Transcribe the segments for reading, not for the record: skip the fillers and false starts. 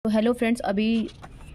तो hello friends, अभी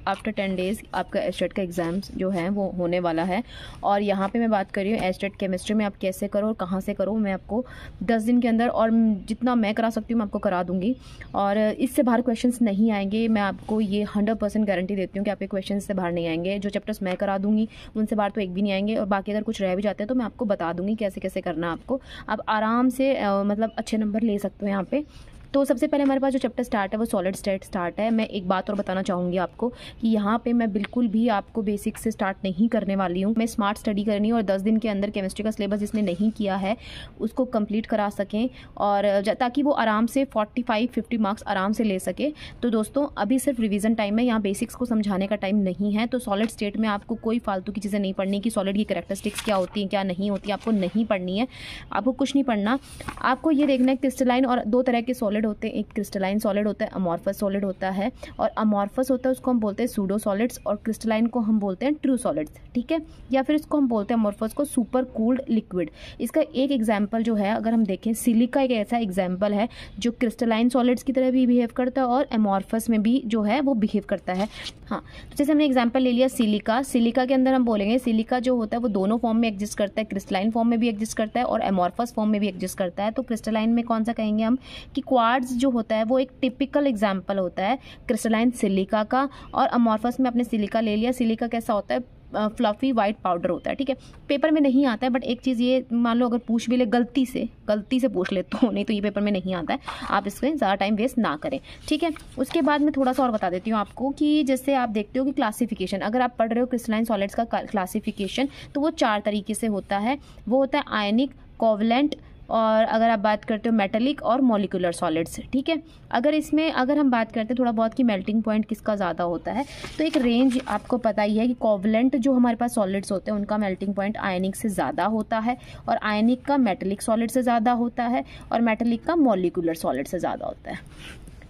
after 10 days आपका एस्टेट का एग्ज़ाम जो है वो होने वाला है। और यहाँ पे मैं बात कर रही हूँ एस्टेट केमिस्ट्री में आप कैसे करो और कहाँ से करो। मैं आपको 10 दिन के अंदर और जितना मैं करा सकती हूँ मैं आपको करा दूँगी और इससे बाहर क्वेश्चंस नहीं आएंगे। मैं आपको ये 100% गारंटी देती हूँ कि आपके क्वेश्चन से बाहर नहीं आएंगे। जो चैप्टर्स मैं करा दूँगी उनसे बाहर तो एक भी नहीं आएंगे और बाकी अगर कुछ रह भी जाते हैं तो मैं आपको बता दूँगी कैसे कैसे करना है आपको। आप आराम से मतलब अच्छे नंबर ले सकते हो यहाँ पर। तो सबसे पहले हमारे पास जो चैप्टर स्टार्ट है वो सॉलिड स्टेट स्टार्ट है। मैं एक बात और बताना चाहूँगी आपको कि यहाँ पे मैं बिल्कुल भी आपको बेसिक से स्टार्ट नहीं करने वाली हूँ। मैं स्मार्ट स्टडी करनी है और 10 दिन के अंदर केमिस्ट्री का सिलेबस जिसने नहीं किया है उसको कंप्लीट करा सकें और ताकि वो आराम से 45-50 मार्क्स आराम से ले सके। तो दोस्तों अभी सिर्फ रिवीजन टाइम है, यहाँ बेसिक्स को समझाने का टाइम नहीं है। तो सॉलिड स्टेट में आपको कोई फालतू की चीज़ें नहीं पढ़नी कि सॉलिड की कैरेक्टरिस्टिक्स क्या होती हैं क्या नहीं होती, आपको नहीं पढ़नी है। आपको कुछ नहीं पढ़ना, आपको ये देखना है क्रिस्टलाइन और दो तरह के सॉलिड होते हैं। एक क्रिस्टलाइन सॉलिड होता है, अमॉर्फस सॉलिड होता है। और अमॉर्फस होता है उसको हम बोलते हैं सूडो सॉलिड्स और क्रिस्टलाइन को हम बोलते हैं ट्रू सॉलिड्स, ठीक है। या फिर इसको हम बोलते हैं अमॉर्फस को सुपर कूल्ड लिक्विड। इसका एक एग्जांपल जो है अगर हम देखें, सिलिका एक ऐसा एग्जांपल है जो क्रिस्टलाइन सॉलिड्स की तरह भी बिहेव करता है और अमॉर्फस में भी जो है वो बिहेव करता है। हाँ, तो जैसे हमने एग्जाम्पल ले लिया सिलिका। सिलिका के अंदर हम बोलेंगे सिलिका जो होता है वो दोनों फॉर्म में एग्जिस्ट करता है, क्रिस्टलाइन फॉर्म में भी एग्जिस्ट करता है और अमॉर्फस फॉर्म में भी एग्जिस्ट करता है। तो क्रिस्टलाइन में कौन सा कहेंगे हम कि क्वार्ट्ज जो होता है वो एक टिपिकल एग्जाम्पल होता है क्रिस्टलाइन सिलिका का। और अमॉर्फस में आपने सिलिका ले लिया। सिलिका कैसा होता है, फ्लफी वाइट पाउडर होता है, ठीक है। पेपर में नहीं आता है बट एक चीज़ ये मान लो अगर पूछ भी ले गलती से पूछ ले तो नहीं तो ये पेपर में नहीं आता है। आप इसमें ज़्यादा टाइम वेस्ट ना करें, ठीक है। उसके बाद मैं थोड़ा सा और बता देती हूँ आपको कि जैसे आप देखते हो कि क्लासिफिकेशन, अगर आप पढ़ रहे हो क्रिस्टलाइन सॉलिड्स का क्लासिफिकेशन तो वो 4 तरीके से होता है। वो होता है आयनिक, कोवलेंट और अगर आप बात करते हो मेटेलिक और मॉलिक्यूलर सॉलिड्स, ठीक है। अगर हम बात करते हैं थोड़ा बहुत कि मेल्टिंग पॉइंट किसका ज़्यादा होता है तो एक रेंज आपको पता ही है कि कोवलेंट जो हमारे पास सॉलिड्स होते हैं उनका मेल्टिंग पॉइंट आयनिक से ज़्यादा होता है और आयनिक का मेटेलिक सॉलिड से ज़्यादा होता है और मेटेलिक का मॉलिक्यूलर सॉलिड से ज़्यादा होता है,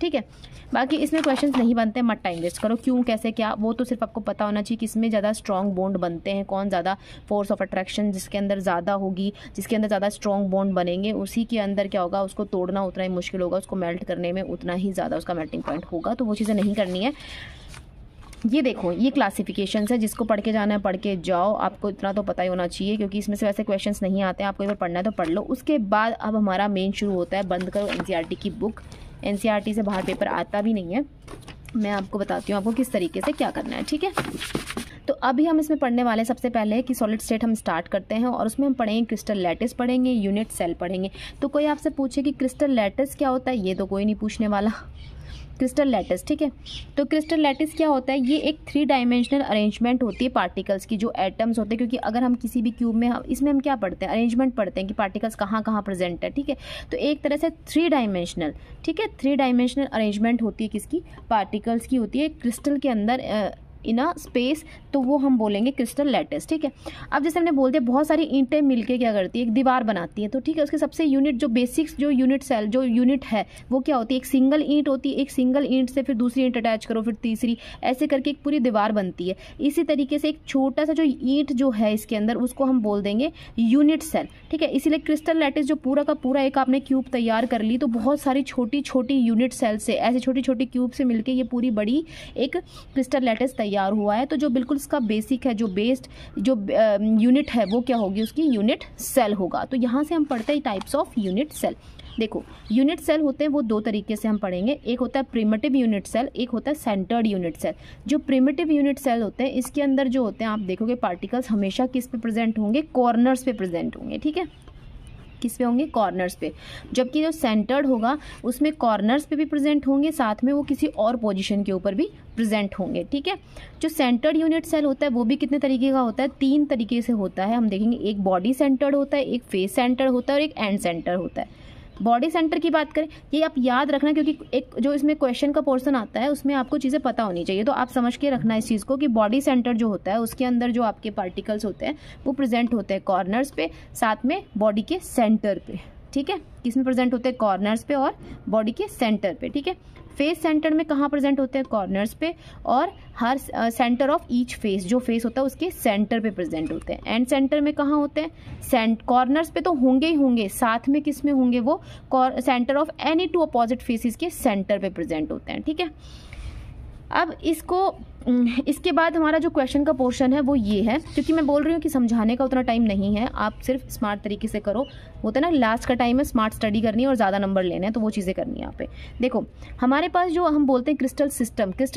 ठीक है। बाकी इसमें क्वेश्चंस नहीं बनते, मत टाइम वेस्ट करो। क्यों, कैसे, क्या, वो तो सिर्फ आपको पता होना चाहिए कि इसमें ज़्यादा स्ट्रॉन्ग बॉन्ड बनते हैं, कौन ज़्यादा फोर्स ऑफ अट्रैक्शन जिसके अंदर ज़्यादा होगी, जिसके अंदर ज़्यादा स्ट्रॉन्ग बॉन्ड बनेंगे उसी के अंदर क्या होगा, उसको तोड़ना उतना ही मुश्किल होगा, उसको मेल्ट करने में उतना ही ज़्यादा उसका मेल्टिंग पॉइंट होगा। तो वो चीज़ें नहीं करनी है। ये देखो ये क्लासिफिकेशन है, जिसको पढ़ के जाना है पढ़ के जाओ। आपको इतना तो पता ही होना चाहिए क्योंकि इसमें से वैसे क्वेश्चंस नहीं आते हैं। आपको एक बार पढ़ना है तो पढ़ लो। उसके बाद अब हमारा मेन शुरू होता है। बंद करो एनसीईआरटी की बुक, एनसीईआरटी से बाहर पेपर आता भी नहीं है। मैं आपको बताती हूँ आपको किस तरीके से क्या करना है, ठीक है। तो अभी हम इसमें पढ़ने वाले सबसे पहले कि सॉलिड स्टेट हम स्टार्ट करते हैं और उसमें हम पढ़ेंगे क्रिस्टल लैटिस पढ़ेंगे, यूनिट सेल पढ़ेंगे। तो कोई आपसे पूछे कि क्रिस्टल लैटिस क्या होता है, ये तो कोई नहीं पूछने वाला। क्रिस्टल लैटिस, ठीक है। तो क्रिस्टल लैटिस क्या होता है, ये एक 3 डायमेंशनल अरेंजमेंट होती है पार्टिकल्स की, जो एटम्स होते हैं। क्योंकि अगर हम किसी भी क्यूब में इसमें हम क्या पढ़ते हैं, अरेंजमेंट पढ़ते हैं कि पार्टिकल्स कहाँ कहाँ प्रेजेंट है, ठीक है। तो एक तरह से 3 डायमेंशनल, ठीक है, 3 डायमेंशनल अरेंजमेंट होती है किसकी, पार्टिकल्स की होती है क्रिस्टल के अंदर इन अ स्पेस। तो वो हम बोलेंगे क्रिस्टल लैटिस, ठीक है। अब जैसे हमने बोल दिया बहुत सारी ईंटें मिलके क्या करती है, एक दीवार बनाती है। तो ठीक है, उसके सबसे यूनिट जो बेसिक्स जो यूनिट सेल जो यूनिट है वो क्या होती है, एक सिंगल ईंट होती है। एक सिंगल ईंट से फिर दूसरी ईंट अटैच करो, फिर तीसरी, ऐसे करके एक पूरी दीवार बनती है। इसी तरीके से एक छोटा सा जो ईंट जो है इसके अंदर उसको हम बोल देंगे यूनिट सेल, ठीक है। इसीलिए क्रिस्टल लैटिस जो पूरा का पूरा एक आपने क्यूब तैयार कर ली तो बहुत सारी छोटी छोटी यूनिट सेल से, ऐसे छोटी छोटी क्यूब से मिलकर ये पूरी बड़ी एक क्रिस्टल लैटिस तैयार हुआ है। तो जो बिल्कुल इसका बेसिक है, जो बेस्ड जो यूनिट है वो क्या होगी, उसकी यूनिट सेल होगा। तो यहाँ से हम पढ़ते हैं टाइप्स ऑफ यूनिट सेल। देखो यूनिट सेल होते हैं वो 2 तरीके से हम पढ़ेंगे। एक होता है प्रिमिटिव यूनिट सेल, एक होता है सेंटर्ड यूनिट सेल। जो प्रिमिटिव यूनिट सेल होते हैं इसके अंदर जो होते हैं आप देखोगे पार्टिकल्स हमेशा किस पे प्रेजेंट होंगे, कॉर्नर्स पे प्रेजेंट होंगे, ठीक है। किस पे होंगे, कॉर्नर्स पे। जबकि जो सेंटर्ड होगा उसमें कॉर्नर्स पे भी प्रेजेंट होंगे, साथ में वो किसी और पोजीशन के ऊपर भी प्रेजेंट होंगे, ठीक है। जो सेंटर्ड यूनिट सेल होता है वो भी कितने तरीके का होता है, 3 तरीके से होता है। हम देखेंगे एक बॉडी सेंटर्ड होता है, एक फेस सेंटर्ड होता है और एक एंड सेंटर होता है। बॉडी सेंटर की बात करें, ये आप याद रखना क्योंकि एक जो इसमें क्वेश्चन का पोर्शन आता है उसमें आपको चीज़ें पता होनी चाहिए। तो आप समझ के रखना इस चीज़ को कि बॉडी सेंटर जो होता है उसके अंदर जो आपके पार्टिकल्स होते हैं वो प्रेजेंट होते हैं कॉर्नर्स पे, साथ में बॉडी के सेंटर पे, ठीक है। किसमें प्रेजेंट होते हैं, कॉर्नर्स पे और बॉडी के सेंटर पे, ठीक है। फेस सेंटर में कहाँ प्रेजेंट होते हैं, कॉर्नर्स पे, और हर सेंटर ऑफ ईच फेस जो फेस होता है उसके सेंटर पे प्रेजेंट होते हैं। एंड सेंटर में कहाँ होते हैं, कॉर्नर्स पे तो होंगे ही होंगे, साथ में किस में होंगे, वो centre of any 2 opposite faces के सेंटर पे प्रेजेंट होते हैं, ठीक है। अब इसके बाद हमारा जो क्वेश्चन का पोर्शन है वो ये है, क्योंकि मैं बोल रही हूँ कि समझाने का उतना टाइम नहीं है, आप सिर्फ स्मार्ट तरीके से करो। होता है ना लास्ट का टाइम है स्मार्ट स्टडी करनी है और ज़्यादा नंबर लेने हैं, तो वो चीज़ें करनी है यहाँ पे। देखो हमारे पास जो हम बोलते हैं क्रिस्टल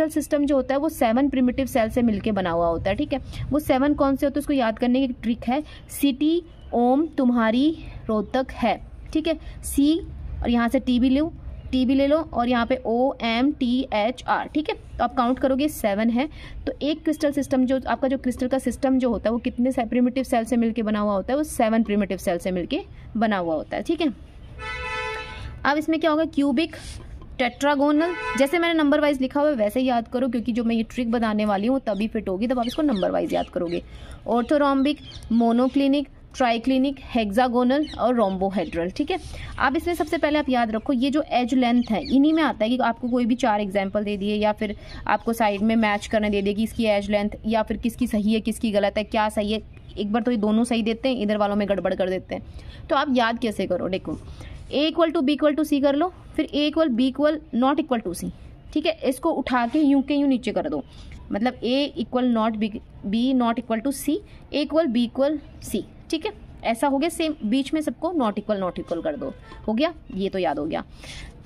सिस्टम जो होता है वो 7 प्रिमिटिव सेल से मिलकर बना हुआ होता है, ठीक है। वो 7 कौन से होते हैं उसको याद करने की ट्रिक है, सिटी, ओम, तुम्हारी, रोहतक है, ठीक है। सी और यहाँ से टी भी ले लो और यहाँ पे OMTHR, ठीक है। तो आप काउंट करोगे 7 है। तो एक क्रिस्टल सिस्टम जो आपका जो क्रिस्टल का सिस्टम जो होता है वो कितने प्रिमिटिव सेल से मिलके बना हुआ होता है, वो 7 प्रिमिटिव सेल से मिलके बना हुआ होता है, ठीक है। अब इसमें क्या होगा, क्यूबिक, टेट्रागोनल, जैसे मैंने नंबर वाइज लिखा हुआ है वैसे ही याद करो, क्योंकि जो मैं ये ट्रिक बताने वाली हूँ तभी फिट होगी, तब आप इसको नंबर वाइज याद करोगे। ऑर्थोरोम्बिक, मोनोक्लिनिक, ट्राइक्लिनिक, हेक्सागोनल और रोम्बोहेड्रल, ठीक है। अब इसमें सबसे पहले आप याद रखो ये जो एज लेंथ है इन्हीं में आता है कि आपको कोई भी 4 एग्जाम्पल दे दिए या फिर आपको साइड में मैच करने दे दिए कि इसकी एज लेंथ या फिर किसकी सही है किसकी गलत है, क्या सही है। एक बार तो ये दोनों सही देते हैं, इधर वालों में गड़बड़ कर देते हैं। तो आप याद कैसे करो, देखो A=B=C कर लो, फिर A=B=C, ठीक है। इसको उठा के यूं के यूं नीचे कर दो, मतलब A=B=C, A=B=C, ठीक है। ऐसा हो गया, सेम बीच में सबको नॉट इक्वल कर दो, हो गया, ये तो याद हो गया।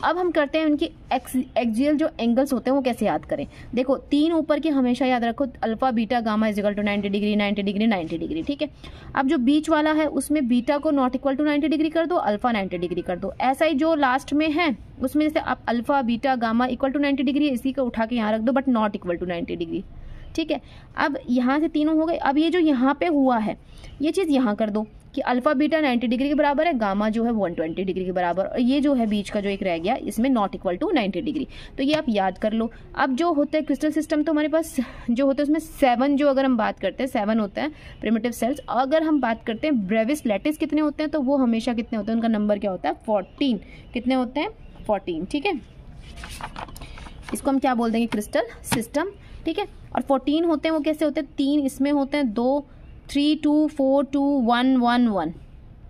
अब हम करते हैं उनकी एक्सियल जो एंगल्स होते हैं वो कैसे याद करें। देखो 3 ऊपर के हमेशा याद रखो, alpha beta gamma = 90 degree 90 degree 90 degree, ठीक है। अब जो बीच वाला है उसमें बीटा को नॉट इक्वल टू 90 डिग्री कर दो, अल्फा 90 डिग्री कर दो। ऐसा ही जो लास्ट में है उसमें जैसे आप अल्फा बीटा गामा = 90 डिग्री, इसी को उठा के यहाँ रख दो but not equal to 90 degree, ठीक है। अब यहाँ से तीनों हो गए। अब ये जो यहाँ पे हुआ है ये चीज़ यहाँ कर दो कि अल्फा बीटा 90 डिग्री के बराबर है, गामा जो है 120 डिग्री के बराबर, और ये जो है बीच का जो एक रह गया इसमें नॉट इक्वल टू 90 डिग्री। तो ये आप याद कर लो। अब जो होता है क्रिस्टल सिस्टम तो हमारे पास जो होता है उसमें 7 जो अगर हम बात करते हैं 7 होता है प्रिमिटिव सेल्स। अगर हम बात करते हैं ब्रेविस लैटिस कितने होते हैं, तो वो हमेशा कितने होते हैं, उनका नंबर क्या होता है 14। कितने होते हैं 14, ठीक है। इसको हम क्या बोल देंगे, क्रिस्टल सिस्टम, ठीक है। और 14 होते हैं वो कैसे होते हैं, 3 इसमें होते हैं, 2 3 2 4 2 1 1 1,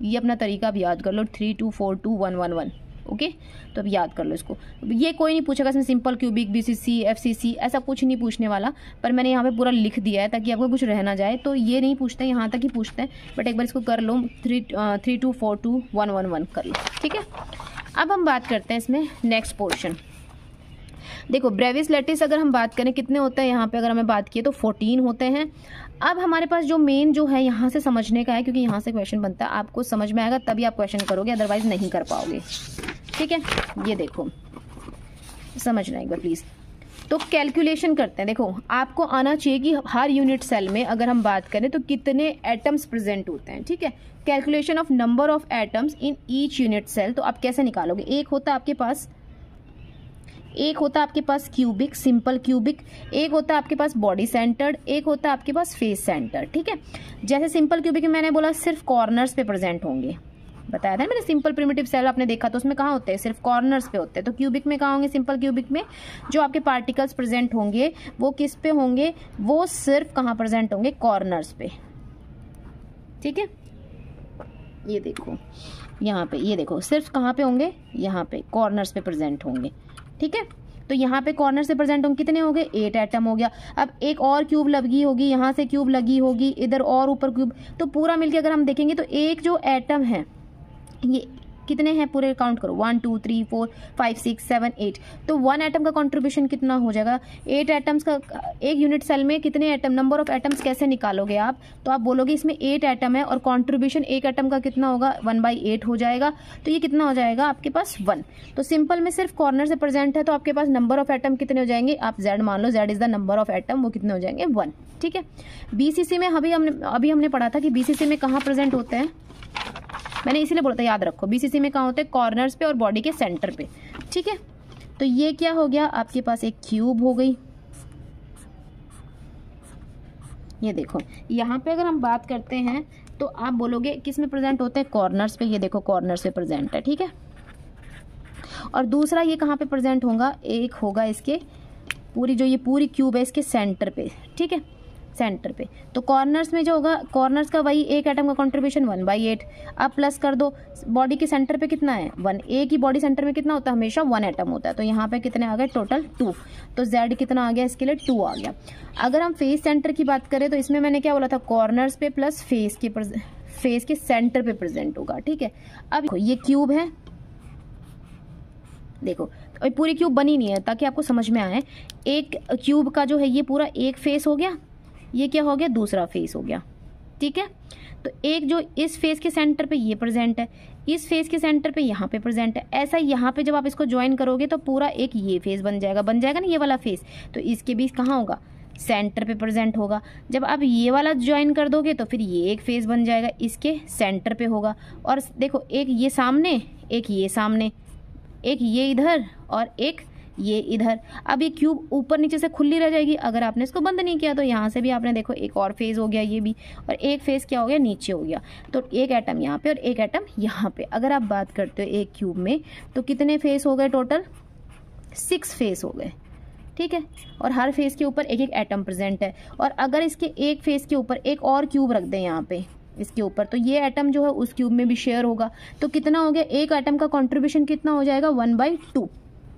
ये अपना तरीका अब याद कर लो, 3 2 4 2 1 1 1, ओके। तो अब याद कर लो इसको। ये कोई नहीं पूछेगा इसमें सिंपल, क्यूबिक, BCC, FCC ऐसा कुछ नहीं पूछने वाला, पर मैंने यहाँ पे पूरा लिख दिया है ताकि आपको कुछ रह ना जाए। तो ये नहीं पूछते, यहाँ तक ही पूछते हैं, बट एक बार इसको कर लो, 3 2 4 2 1 1 1 कर लो, ठीक है। अब हम बात करते हैं इसमें नेक्स्ट पोर्शन। देखो ब्रेविस लैटिस अगर हम बात करें कितने होते हैं, यहाँ पे अगर हमें बात किए तो 14 होते हैं। अब हमारे पास जो मेन जो है यहाँ से समझने का है, क्योंकि यहाँ से क्वेश्चन बनता है, आपको समझ में आएगा तभी आप क्वेश्चन करोगे, अदरवाइज नहीं कर पाओगे, ठीक है। ये देखो समझना एक बार प्लीज। तो कैलकुलेशन करते हैं। देखो आपको आना चाहिए कि हर यूनिट सेल में अगर हम बात करें तो कितने एटम्स प्रेजेंट होते हैं, ठीक है। Calculation of number of atoms in each unit cell, तो आप कैसे निकालोगे। एक होता है आपके पास क्यूबिक, सिंपल क्यूबिक, एक होता है आपके पास बॉडी सेंटर्ड, एक होता है आपके पास फेस सेंटर, ठीक है। जैसे सिंपल क्यूबिक में मैंने बोला सिर्फ कॉर्नर्स पे प्रेजेंट होंगे, बताया था मैंने। सिंपल प्रिमिटिव सेल आपने देखा तो उसमें कहाँ होते हैं, सिर्फ कॉर्नर्स पे होते हैं। तो क्यूबिक में कहाँ होंगे, सिंपल क्यूबिक में जो आपके पार्टिकल्स प्रेजेंट होंगे वो किस पे होंगे, वो सिर्फ कहाँ प्रेजेंट होंगे, कॉर्नर्स पे, ठीक है। ये देखो यहाँ पे, ये देखो सिर्फ कहाँ पे होंगे, यहाँ पे कॉर्नर्स पे प्रेजेंट होंगे, ठीक है। तो यहाँ पे कॉर्नर से प्रेजेंट होंगे, कितने हो गए, 8 एटम हो गया। अब एक और क्यूब लगी होगी, यहाँ से क्यूब लगी होगी, इधर और ऊपर क्यूब, तो पूरा मिलके अगर हम देखेंगे तो एक जो एटम है ये कितने हैं पूरे काउंट करो, 1 2 3 4 5 6 7 8। तो 1 एटम का कंट्रीब्यूशन कितना हो जाएगा, 8 एटम्स का। एक यूनिट सेल में कितने एटम, नंबर ऑफ एटम्स कैसे निकालोगे आप, तो आप बोलोगे इसमें 8 एटम है और कंट्रीब्यूशन एक एटम का कितना होगा, 1/8 हो जाएगा। तो ये कितना हो जाएगा आपके पास 1। तो सिंपल में सिर्फ कॉर्नर से प्रेजेंट है तो आपके पास नंबर ऑफ एटम कितने हो जाएंगे, आप Z मान लो, Z is the number of atom, वो कितने हो जाएंगे 1, ठीक है। BCC में अभी हमने पढ़ा था कि BCC में कहाँ प्रेजेंट होते हैं, मैंने इसीलिए बोला था याद रखो। BCC में कहाँ होते हैं, कॉर्नर्स पे और बॉडी के सेंटर पे, ठीक है। तो ये क्या हो गया आपके पास, एक क्यूब हो गई। ये देखो यहाँ पे अगर हम बात करते हैं तो आप बोलोगे किस में प्रेजेंट होते हैं, कॉर्नर्स पे। ये देखो कॉर्नर्स पे प्रेजेंट है, ठीक है। और दूसरा ये कहाँ पे प्रेजेंट होगा, एक होगा इसके पूरी जो ये पूरी क्यूब है इसके सेंटर पे, ठीक है। सेंटर पे। तो कॉर्नर्स में जो होगा, कॉर्नर्स का वही एक एटम का कंट्रीब्यूशन 1/8। अब प्लस कर दो, बॉडी के सेंटर पे कितना है 1, ए की बॉडी सेंटर में कितना होता है हमेशा 1 एटम होता है। तो यहाँ पे कितने आ गए टोटल 2। तो Z कितना आ गया इसके लिए 2 आ गया। अगर हम फेस सेंटर की बात करें तो इसमें मैंने क्या बोला था, कॉर्नर्स पे प्लस फेस के सेंटर पे प्रेजेंट होगा। ठीक है, अब ये क्यूब है, देखो और पूरी क्यूब बनी नहीं है ताकि आपको समझ में आए। एक क्यूब का जो है ये पूरा एक फेस हो गया, ये क्या हो गया दूसरा फेस हो गया। ठीक है, तो एक जो इस फेस के सेंटर पे ये प्रेजेंट है, इस फेस के सेंटर पे यहाँ पे प्रेजेंट है। ऐसा यहाँ पे जब आप इसको ज्वाइन करोगे तो पूरा एक ये फेस बन जाएगा ना ये वाला फेस। तो इसके बीच कहाँ होगा, सेंटर पे प्रेजेंट होगा। जब आप ये वाला ज्वाइन कर दोगे तो फिर ये एक फेस बन जाएगा, इसके सेंटर पे होगा। और देखो एक ये सामने, एक ये सामने, एक ये इधर और एक ये इधर। अब ये क्यूब ऊपर नीचे से खुली रह जाएगी अगर आपने इसको बंद नहीं किया। तो यहाँ से भी आपने देखो एक और फेज हो गया ये भी, और एक फेज क्या हो गया नीचे हो गया। तो एक एटम यहाँ पे और एक एटम यहाँ पे। अगर आप बात करते हो एक क्यूब में तो कितने फेस हो गए टोटल, 6 फेस हो गए। ठीक है, और हर फेस के ऊपर एक एक एटम प्रेजेंट है। और अगर इसके एक फेस के ऊपर एक और क्यूब रख दें यहाँ पे इसके ऊपर, तो ये एटम जो है उस क्यूब में भी शेयर होगा। तो कितना हो गया, एक एटम का कंट्रीब्यूशन कितना हो जाएगा 1/2।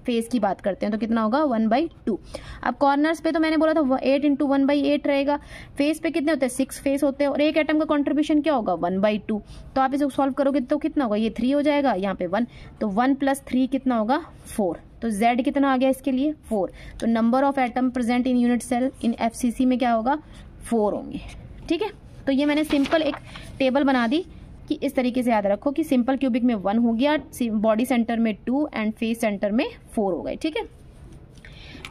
फेस की बात करते हैं तो कितना होगा 1/2। अब कॉर्नर्स पे तो मैंने बोला था 8 × 1/8 रहेगा। फेस पे कितने होते हैं 6 फेस होते हैं, और एक एटम का कंट्रीब्यूशन क्या होगा 1/2। तो आप इसको सॉल्व करोगे तो कितना होगा, ये 3 हो जाएगा, यहाँ पे 1, तो 1 + 3 कितना होगा 4। तो Z कितना आ गया इसके लिए 4। तो number of atom present in unit cell in FCC में क्या होगा 4 होंगे। ठीक है, तो ये मैंने सिंपल एक टेबल बना दी कि इस तरीके से याद रखो कि सिंपल क्यूबिक में 1 हो गया, बॉडी सेंटर में 2 एंड फेस सेंटर में 4 हो गए। ठीक है,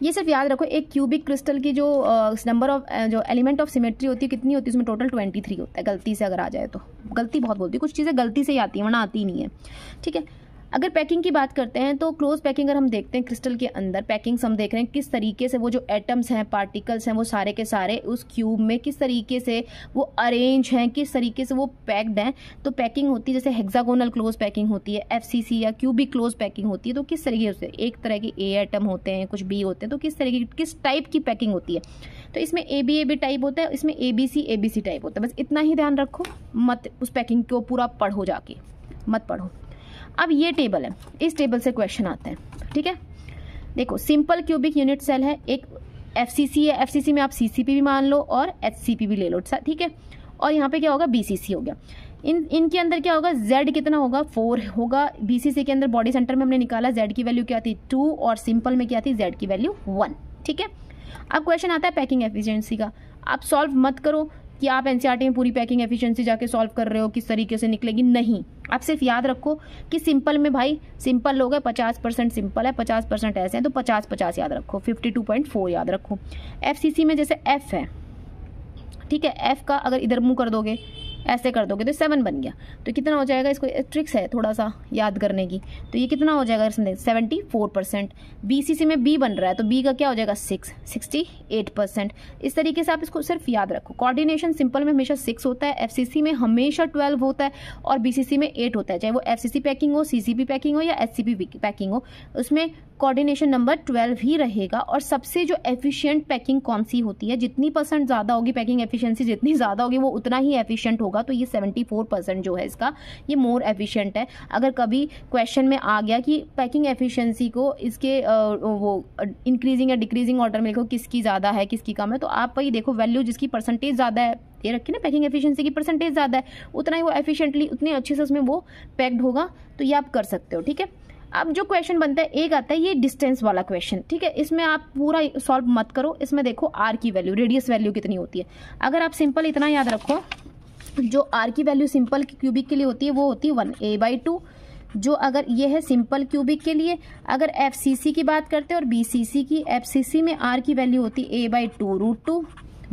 ये सिर्फ याद रखो एक क्यूबिक क्रिस्टल की जो नंबर ऑफ जो एलिमेंट ऑफ सिमेट्री होती है कितनी होती है, उसमें टोटल 23 होता है। गलती से अगर आ जाए तो, गलती बहुत बोलती है, कुछ चीज़ें गलती से ही आती है वरना आती ही नहीं है। ठीक है, अगर पैकिंग की बात करते हैं तो क्लोज पैकिंग अगर हम देखते हैं क्रिस्टल के अंदर पैकिंग्स हम देख रहे हैं किस तरीके से वो जो एटम्स हैं पार्टिकल्स हैं वो सारे के सारे उस क्यूब में किस तरीके से वो अरेंज हैं, किस तरीके से वो पैक्ड हैं। तो पैकिंग होती है जैसे हेक्सागोनल क्लोज पैकिंग होती है, FCC या क्यूबिक क्लोज पैकिंग होती है। तो किस तरीके से एक तरह के A एटम होते हैं, कुछ B होते हैं, तो किस तरीके की किस टाइप की पैकिंग होती है। तो इसमें AB टाइप होता है, इसमें ABC टाइप होता है। बस इतना ही ध्यान रखो, मत उस पैकिंग को पूरा पढ़ो जाके, मत पढ़ो। अब ये टेबल है, इस टेबल से क्वेश्चन आता है। ठीक है, देखो सिंपल क्यूबिक यूनिट सेल है, एक FCC है, FCC में आप CCP भी मान लो और HCP भी ले लो। ठीक है, और यहाँ पे क्या होगा BCC हो गया। इनके अंदर क्या होगा Z कितना होगा 4 होगा। BCC के अंदर बॉडी सेंटर में हमने निकाला Z की वैल्यू क्या थी 2 और सिंपल में क्या थी Z की वैल्यू 1। ठीक है, अब क्वेश्चन आता है पैकिंग एफिशिएंसी का। आप सॉल्व मत करो कि आप NCERT में पूरी पैकिंग एफिशिएंसी जाके सॉल्व कर रहे हो किस तरीके से निकलेगी, नहीं। आप सिर्फ याद रखो कि सिंपल में भाई सिंपल लोग है 50% सिंपल है, 50% ऐसे हैं, तो 50-50 याद रखो, 52.4 याद रखो। FCC में जैसे F है, ठीक है, F का अगर इधर मुंह कर दोगे ऐसे कर दोगे तो 7 बन गया। तो कितना हो जाएगा, इसको ट्रिक्स है थोड़ा सा याद करने की। तो ये कितना हो जाएगा 74%। BCC में B बन रहा है तो B का क्या हो जाएगा 68%। इस तरीके से आप इसको सिर्फ याद रखो। कोऑर्डिनेशन सिंपल में हमेशा 6 होता है, FCC में हमेशा 12 होता है और BCC में 8 होता है। चाहे वो FCC पैकिंग हो, CCP पैकिंग हो या HCP पैकिंग हो, उसमें कोऑर्डिनेशन नंबर 12 ही रहेगा। और सबसे जो एफिशिएंट पैकिंग कौन सी होती है, जितनी % ज़्यादा होगी पैकिंग एफिशिएंसी जितनी ज़्यादा होगी वो उतना ही एफिशिएंट होगा। तो ये 74% जो है इसका ये मोर एफिशिएंट है। अगर कभी क्वेश्चन में आ गया कि पैकिंग एफिशिएंसी को इसके वो इंक्रीजिंग या डिक्रीजिंग ऑर्डर में लिखो किसकी ज़्यादा है किसकी कम है, तो आप वही देखो वैल्यू जिसकी % ज़्यादा है ये रखी ना, पैकिंग एफिशिएंसी की % ज़्यादा है उतना ही वो एफिशिएंटली उतने अच्छे से उसमें वो पैक्ड होगा। तो ये आप कर सकते हो। ठीक है, अब जो क्वेश्चन बनता है एक आता है ये डिस्टेंस वाला क्वेश्चन। ठीक है, इसमें आप पूरा सॉल्व मत करो, इसमें देखो R की वैल्यू, रेडियस वैल्यू कितनी होती है। अगर आप सिंपल इतना याद रखो, जो R की वैल्यू सिंपल क्यूबिक के लिए होती है वो होती है 1a/2। जो अगर ये है सिंपल क्यूबिक के लिए, अगर FCC की बात करते हैं और BCC की, FCC में R की वैल्यू होती है a/2√2।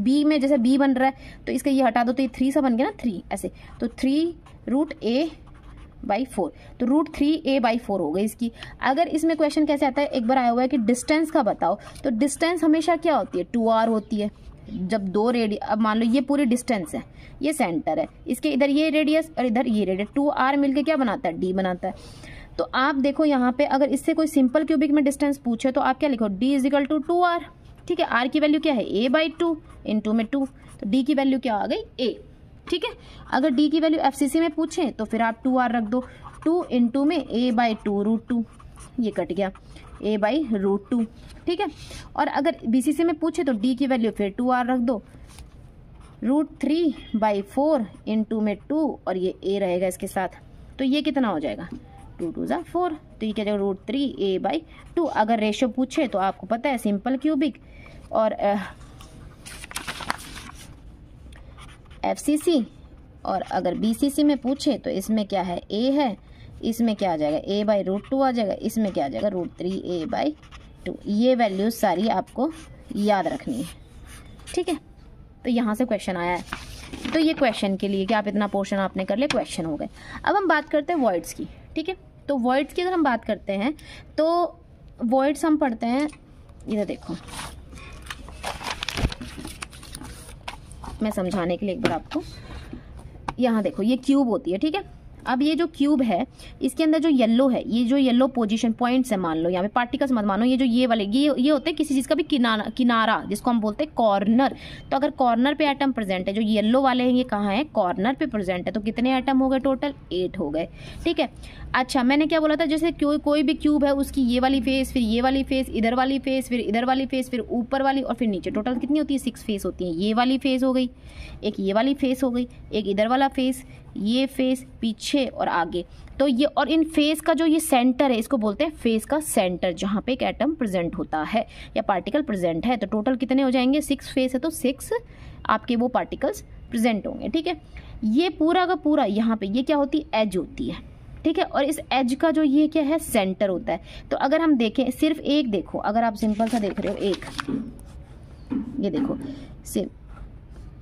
B में जैसे B बन रहा है तो इसका ये हटा दो तो ये 3 सा बन गया ना, 3 ऐसे, तो 3√a/4, तो √3a/4 हो गई इसकी। अगर इसमें क्वेश्चन कैसे आता है, एक बार आया हुआ है कि डिस्टेंस का बताओ, तो डिस्टेंस हमेशा क्या होती है 2r होती है। जब दो रेडियस, अब मान लो ये पूरी डिस्टेंस है, ये सेंटर है, इसके इधर ये रेडियस और इधर ये रेडियस, 2r मिलके क्या बनाता है D बनाता है। तो आप देखो यहाँ पे अगर इससे कोई सिंपल क्यूबिक में डिस्टेंस पूछे तो आप क्या लिखो D = 2r। ठीक है। आर की वैल्यू क्या है a/2, इन 2 में 2, तो डी की वैल्यू क्या आ गई a, ठीक है। अगर डी की वैल्यू एफसीसी में पूछे तो फिर आप 2r रख दो, 2 इन 2 में a/2√2, ये कट गया a/√2, ठीक है। और अगर बीसीसी में पूछे तो डी की वैल्यू फिर 2r रख दो, √3/4 इन 2 में 2 और ये a रहेगा इसके साथ, तो ये कितना हो जाएगा 2 2 = 4, तो ये क्या जाएगा √3a/2। अगर रेशियो पूछे तो आपको पता है सिंपल क्यूबिक और एफसीसी, और अगर बीसीसी में पूछे तो इसमें क्या है a है, इसमें क्या आ जाएगा a/√2 आ जाएगा, इसमें क्या आ जाएगा √3a/2। ये वैल्यूज सारी आपको याद रखनी है, ठीक है। तो यहाँ से क्वेश्चन आया है, तो ये क्वेश्चन के लिए कि आप इतना पोर्शन आपने कर लिया, क्वेश्चन हो गए। अब हम बात करते हैं वॉइड्स की, ठीक है। तो वॉइड्स की अगर हम बात करते हैं तो वॉइड्स हम पढ़ते हैं, इधर देखो मैं समझाने के लिए एक बार आपको, यहाँ देखो ये क्यूब होती है, ठीक है। अब ये जो क्यूब है इसके अंदर जो येलो है, ये जो येलो पोजीशन पॉइंट्स है, मान लो यहाँ पे पार्टिकल्स मत मानो, ये जो ये वाले ये होते हैं किसी चीज का भी किनारा जिसको हम बोलते हैं कॉर्नर। तो अगर कॉर्नर पे एटम प्रेजेंट है, जो येलो वाले हैं ये कहाँ है, कॉर्नर पे प्रेजेंट है, तो कितने एटम हो गए टोटल 8 हो गए, ठीक है। अच्छा मैंने क्या बोला था, जैसे कोई भी क्यूब है उसकी ये वाली फेस, फिर ये वाली फेस, इधर वाली फेस, फिर इधर वाली फेस, फिर ऊपर वाली और फिर नीचे, टोटल कितनी होती है 6 फेस होती है। ये वाली फेस हो गई, एक ये वाली फेस हो गई, एक इधर वाला फेस, ये फेस, पीछे और आगे। तो ये और इन फेस का जो ये सेंटर है इसको बोलते हैं फेस का सेंटर, जहाँ पे एक एटम प्रेजेंट होता है या पार्टिकल प्रेजेंट है। तो टोटल कितने हो जाएंगे, 6 फेस है तो 6 आपके वो पार्टिकल्स प्रेजेंट होंगे, ठीक है। ये पूरा का पूरा यहाँ पे ये क्या होती है, एज होती है, ठीक है। और इस एज का जो ये क्या है, सेंटर होता है। तो अगर हम देखें सिर्फ एक देखो, अगर आप सिंपल सा देख रहे हो, एक ये देखो सिर्फ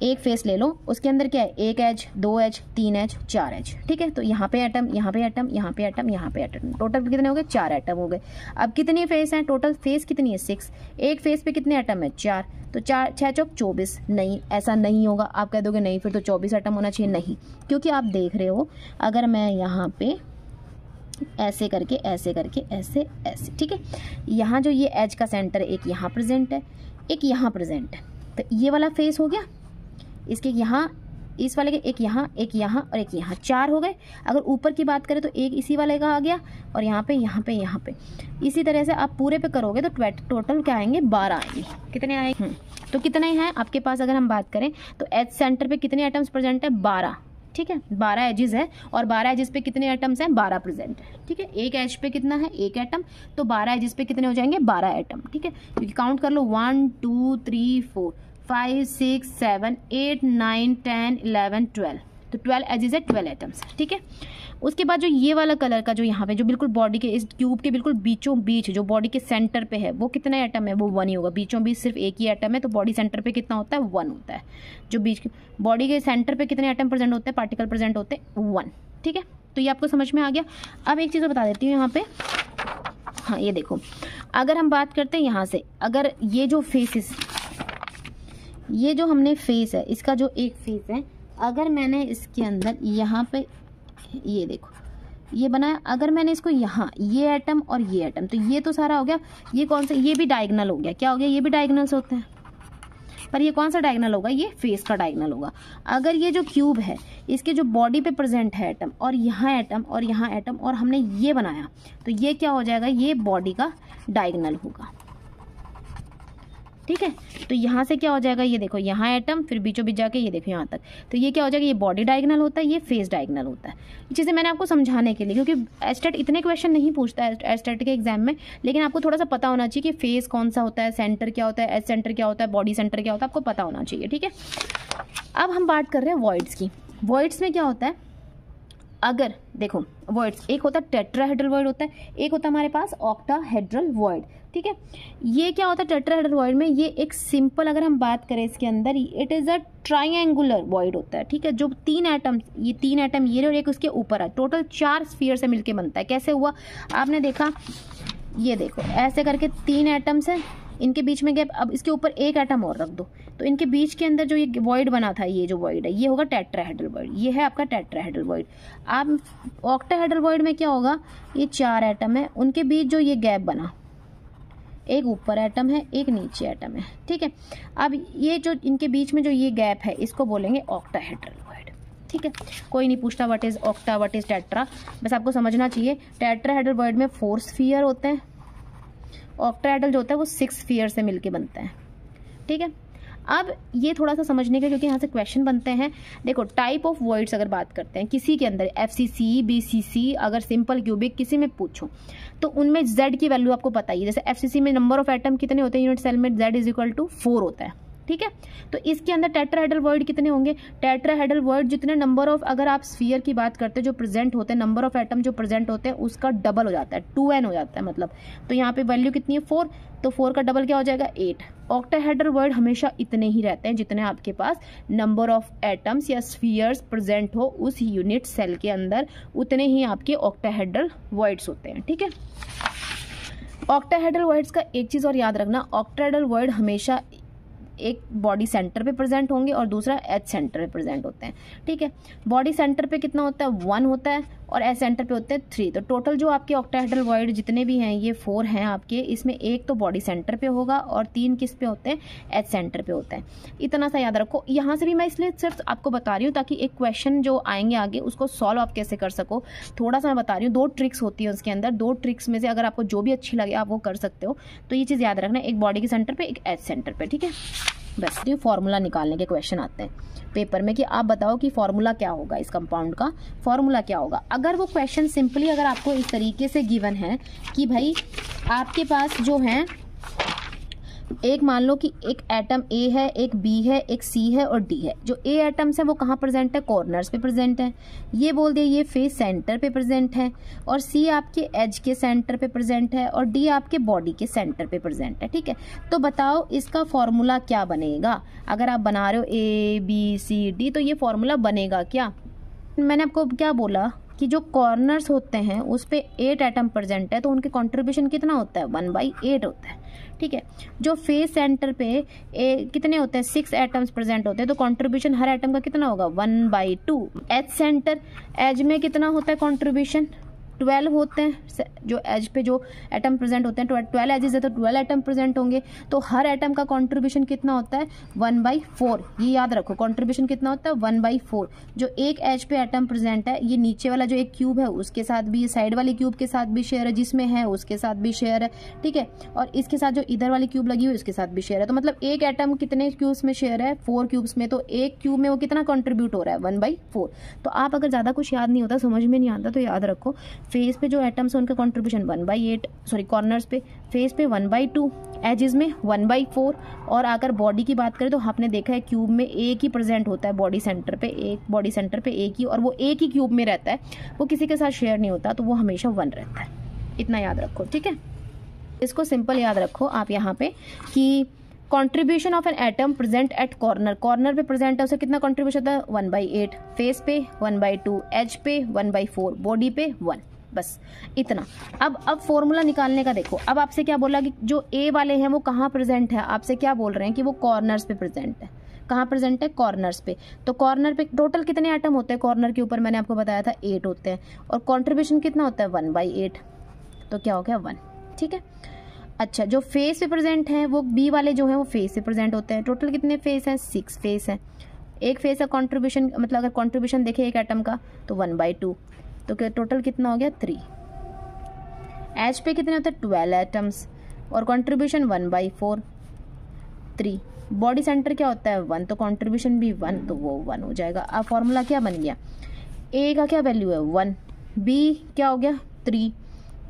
एक फेस ले लो, उसके अंदर क्या है, 1 एज, 2 एज, 3 एज, 4 एज, ठीक है। तो यहाँ पे एटम, यहाँ पे एटम, यहाँ पे एटम, यहाँ पे एटम, टोटल कितने हो गए 4 एटम हो गए। अब कितनी फेस हैं, टोटल फेस कितनी है 6, एक फेस पे कितने एटम है 4, तो 4 6 चौक 24, नहीं ऐसा नहीं होगा। आप कह दोगे नहीं फिर तो 24 एटम होना चाहिए, नहीं, क्योंकि आप देख रहे हो अगर मैं यहाँ पे ऐसे करके ऐसे करके ऐसे ऐसे, ठीक है। यहाँ जो ये एज का सेंटर है, एक यहाँ प्रेजेंट है, एक यहाँ प्रेजेंट है, तो ये वाला फेस हो गया, इसके यहाँ, इस वाले के एक यहाँ और एक यहाँ, 4 हो गए। अगर ऊपर की बात करें तो एक इसी वाले का आ गया और यहाँ पे यहाँ पे यहाँ पे, इसी तरह से आप पूरे पे करोगे तो टोटल क्या आएंगे 12 आएंगे। कितने आएंगे, तो कितने हैं आपके पास, अगर हम बात करें तो एज सेंटर पे कितने एटम्स प्रेजेंट है 12, ठीक है। 12 एजेस है और 12 एजेस पे कितने एटम्स हैं 12 प्रेजेंट है, ठीक है। एक एज पे कितना है 1 एटम, तो 12 एजेस पे कितने हो जाएंगे 12 एटम, ठीक है। क्योंकि काउंट कर लो 1 2 3 4 5 6 7 8 9 10 11 12, तो 12 एजेस है 12 एटम्स, ठीक है। उसके बाद जो ये वाला कलर का जो यहाँ पे जो बिल्कुल बॉडी के इस क्यूब के बिल्कुल बीचों बीच जो बॉडी के सेंटर पे है, वो कितना एटम है, वो 1 ही होगा। बीचों बीच सिर्फ एक ही एटम है, तो बॉडी सेंटर पे कितना होता है 1 होता है। जो बीच के बॉडी के सेंटर पे कितने एटम प्रेजेंट होते हैं, पार्टिकल प्रेजेंट होते हैं 1, ठीक है। तो ये आपको समझ में आ गया। अब एक चीज़ बता देती हूँ यहाँ पे, हाँ ये देखो, अगर हम बात करते हैं यहाँ से, अगर ये जो फेसेस, ये जो हमने फेस है, इसका जो एक फेस है, अगर मैंने इसके अंदर यहाँ पे ये देखो ये बनाया, अगर मैंने इसको यहाँ ये एटम और ये एटम, तो ये तो सारा हो गया, ये कौन सा, ये भी डायगोनल हो गया, क्या हो गया, ये भी डायगोनल्स होते हैं, पर ये कौन सा डायगोनल होगा, ये फेस का डायगोनल होगा। अगर ये जो क्यूब है इसके जो बॉडी पे प्रेजेंट है एटम और यहाँ एटम और यहाँ एटम और हमने ये बनाया, तो ये क्या हो जाएगा, ये बॉडी का डायगोनल होगा, ठीक है। तो यहाँ से क्या हो जाएगा, ये देखो यहाँ एटम, फिर बीचों बीच जाके ये देखो यहाँ तक, तो ये क्या हो जाएगा, ये बॉडी डायगोनल होता है, ये फेस डायगोनल होता है। ये चीज़ें मैंने आपको समझाने के लिए, क्योंकि एस्टेट इतने क्वेश्चन नहीं पूछता है एस्टेट के एग्जाम में, लेकिन आपको थोड़ा सा पता होना चाहिए कि फेस कौन सा होता है, सेंटर क्या होता है, एज सेंटर क्या होता है, बॉडी सेंटर क्या होता है, आपको पता होना चाहिए, ठीक है। अब हम बात कर रहे हैं वॉइड्स की। वॉइड्स में क्या होता है, अगर देखो वॉइड्स, एक होता है टेट्राहेड्रल वॉइड होता है, एक होता है हमारे पास ऑक्टाहेड्रल वॉइड, ठीक है। ये क्या होता है टेट्राहेड्रल वॉइड में, ये एक सिंपल अगर हम बात करें इसके अंदर, it is a triangular void होता है, ठीक है। जो 3 एटम, ये 3 एटम ये और एक उसके ऊपर है, टोटल 4 स्फीयर से मिलके बनता है। कैसे हुआ आपने देखा, ये देखो ऐसे करके 3 एटम्स है, इनके बीच में गैप, अब इसके ऊपर एक एटम और रख दो, तो इनके बीच के अंदर जो ये वॉइड बना था, ये जो वॉइड है ये होगा टेट्राहेड्रल वॉइड, ये है आपका टेट्राहेड्रल वॉइड। अब ऑक्टाहेड्रल वॉइड में क्या होगा, ये 4 एटम है, उनके बीच जो ये गैप बना, एक ऊपर एटम है, एक नीचे एटम है, ठीक है। अब ये जो इनके बीच में जो ये गैप है इसको बोलेंगे ऑक्टाहेड्रल वॉइड, ठीक है। कोई नहीं पूछता what is octa, what is tetra, बस आपको समझना चाहिए टेट्राहेड्रल वॉइड में 4 स्फीयर होते हैं, ऑक्टाहेड्रल जो होता है वो 6 स्फीयर से मिलके बनता है, ठीक है। अब ये थोड़ा सा समझने का, क्योंकि यहाँ से क्वेश्चन बनते हैं। देखो टाइप ऑफ वॉइड्स अगर बात करते हैं किसी के अंदर, FCC, BCC, अगर सिंपल क्यूबिक किसी में पूछो तो उनमें Z की वैल्यू आपको पता ही है। जैसे FCC में नंबर ऑफ एटम कितने होते हैं यूनिट सेल में, Z इज इक्वल टू 4 होता है, ठीक है। तो इसके अंदर टेट्राहेड्रल वॉइड कितने होंगे, टेट्राहेड्रल वॉइड जितने नंबर ऑफ, अगर आप स्फीयर की बात करते हैं जो प्रेजेंट होते हैं, नंबर ऑफ एटम जो प्रेजेंट होते हैं उसका डबल हो जाता है, 2n हो जाता है मतलब। तो यहाँ पे वैल्यू कितनी है 4, तो 4 का डबल क्या हो जाएगा 8। ऑक्टाहेड्रल वॉइड हमेशा इतने ही रहते हैं जितने आपके पास नंबर ऑफ एटम्स या स्फीयर्स प्रेजेंट हो उस यूनिट सेल के अंदर, उतने ही आपके ऑक्टाहेड्रल वॉइड्स होते हैं, ठीक है। ऑक्टाहेड्रल वॉइड्स का एक चीज़ और याद रखना, ऑक्टाहेड्रल वॉइड हमेशा एक बॉडी सेंटर पे प्रेजेंट होंगे और दूसरा एच सेंटर पे प्रेजेंट होते हैं, ठीक है। बॉडी सेंटर पे कितना होता है 1 होता है और एच सेंटर पे होते हैं 3। तो टोटल जो आपके ऑक्टाहेड्रल वॉइड जितने भी हैं ये 4 हैं आपके, इसमें एक तो बॉडी सेंटर पे होगा और 3 किस पे होते हैं, एच सेंटर पे होते हैं। इतना सा याद रखो। यहाँ से भी मैं इसलिए सिर्फ आपको बता रही हूँ ताकि एक क्वेश्चन जो आएंगे आगे उसको सॉल्व आप कैसे कर सको, थोड़ा सा मैं बता रही हूँ। 2 ट्रिक्स होती है उसके अंदर, 2 ट्रिक्स में से अगर आपको जो भी अच्छी लगे आप वो कर सकते हो। तो ये चीज़ याद रखना, एक बॉडी के सेंटर पे, एक एच सेंटर पे, ठीक है। बस ये फॉर्मूला निकालने के क्वेश्चन आते हैं पेपर में कि आप बताओ कि फॉर्मूला क्या होगा, इस कंपाउंड का फॉर्मूला क्या होगा। अगर वो क्वेश्चन सिंपली अगर आपको इस तरीके से गिवन है कि भाई आपके पास जो है एक मान लो कि एक एटम A है, एक B है, एक C है और D है। जो A एटम्स है वो कहाँ प्रेजेंट है, कॉर्नर्स पे प्रेजेंट है। ये बोल दिए ये फेस सेंटर पे प्रेजेंट है और C आपके एज के सेंटर पे प्रेजेंट है और D आपके बॉडी के सेंटर पे प्रेजेंट है, ठीक है। तो बताओ इसका फॉर्मूला क्या बनेगा। अगर आप बना रहे हो A B C D तो ये फॉर्मूला बनेगा क्या। मैंने आपको क्या बोला कि जो कॉर्नर्स होते हैं उस पे 8 एटम प्रेजेंट है तो उनके कंट्रीब्यूशन कितना होता है 1/8 होता है, ठीक है। जो फेस सेंटर पे कितने होते हैं 6 एटम्स प्रेजेंट होते हैं तो कंट्रीब्यूशन हर एटम का कितना होगा 1/2। एज सेंटर, एज में कितना होता है कंट्रीब्यूशन 12 होते हैं। जो एज पे जो एटम प्रेजेंट होते हैं 12 एजेस है तो 12 एटम प्रेजेंट होंगे। तो हर एटम का कंट्रीब्यूशन कितना होता है 1/4। ये याद रखो कंट्रीब्यूशन कितना होता है 1/4। जो एक एज पे एटम प्रेजेंट है ये नीचे वाला जो एक क्यूब है उसके साथ भी, साइड वाली क्यूब के साथ भी शेयर है, जिसमें है उसके साथ भी शेयर है, ठीक है। और इसके साथ जो इधर वाली क्यूब लगी हुई है उसके साथ भी शेयर है। तो मतलब एक एटम कितने क्यूब्स में शेयर है 4 क्यूब्स में। तो एक क्यूब में वो कितना कंट्रीब्यूट हो रहा है 1/4। तो आप अगर ज्यादा कुछ याद नहीं होता, समझ में नहीं आता तो याद रखो फेस पे जो एटम्स है उनका कंट्रीब्यूशन 1/8, सॉरी कॉर्नर्स पे, फेस पे 1/2, एजेस में 1/4। और अगर बॉडी की बात करें तो आपने देखा है क्यूब में एक ही प्रेजेंट होता है बॉडी सेंटर पे, एक बॉडी सेंटर पे एक ही, और वो एक ही क्यूब में रहता है, वो किसी के साथ शेयर नहीं होता, तो वो हमेशा 1 रहता है। इतना याद रखो, ठीक है। इसको सिंपल याद रखो आप यहाँ पे कि contribution of an atom present at corner, corner पे प्रेजेंट है उसे कितना कॉन्ट्रीब्यूशन होता है 1/8, फेस पे 1/2, एज पे 1/4, बॉडी पे 1। बस इतना। अब फॉर्मूला निकालने का देखो। अब आपसे क्या बोला कि जो ए वाले हैं वो कहाँ प्रेजेंट है, आपसे क्या बोल रहे हैं कि वो कॉर्नर्स पे प्रेजेंट है। कहाँ प्रेजेंट है कॉर्नर्स पे। तो कॉर्नर पे टोटल कितने एटम होते हैं कॉर्नर के ऊपर, मैंने आपको बताया था 8 होते हैं और कॉन्ट्रीब्यूशन कितना होता है 1/8। तो क्या हो गया 1, ठीक है। अच्छा जो फेस पे प्रेजेंट है वो बी वाले जो हैं वो फेस पे प्रेजेंट होते हैं। टोटल कितने फेस हैं 6 फेस हैं। एक फेस का कॉन्ट्रीब्यूशन मतलब अगर कॉन्ट्रीब्यूशन देखें एक एटम का तो 1/2, तो क्या टोटल कितना हो गया 3। एच पे कितने होते हैं 12 एटम्स और कंट्रीब्यूशन 1/4, 3। बॉडी सेंटर क्या होता है 1, तो कंट्रीब्यूशन भी 1, तो वो 1 हो जाएगा। अब फॉर्मूला क्या बन गया, ए का क्या वैल्यू है 1, बी क्या हो गया 3,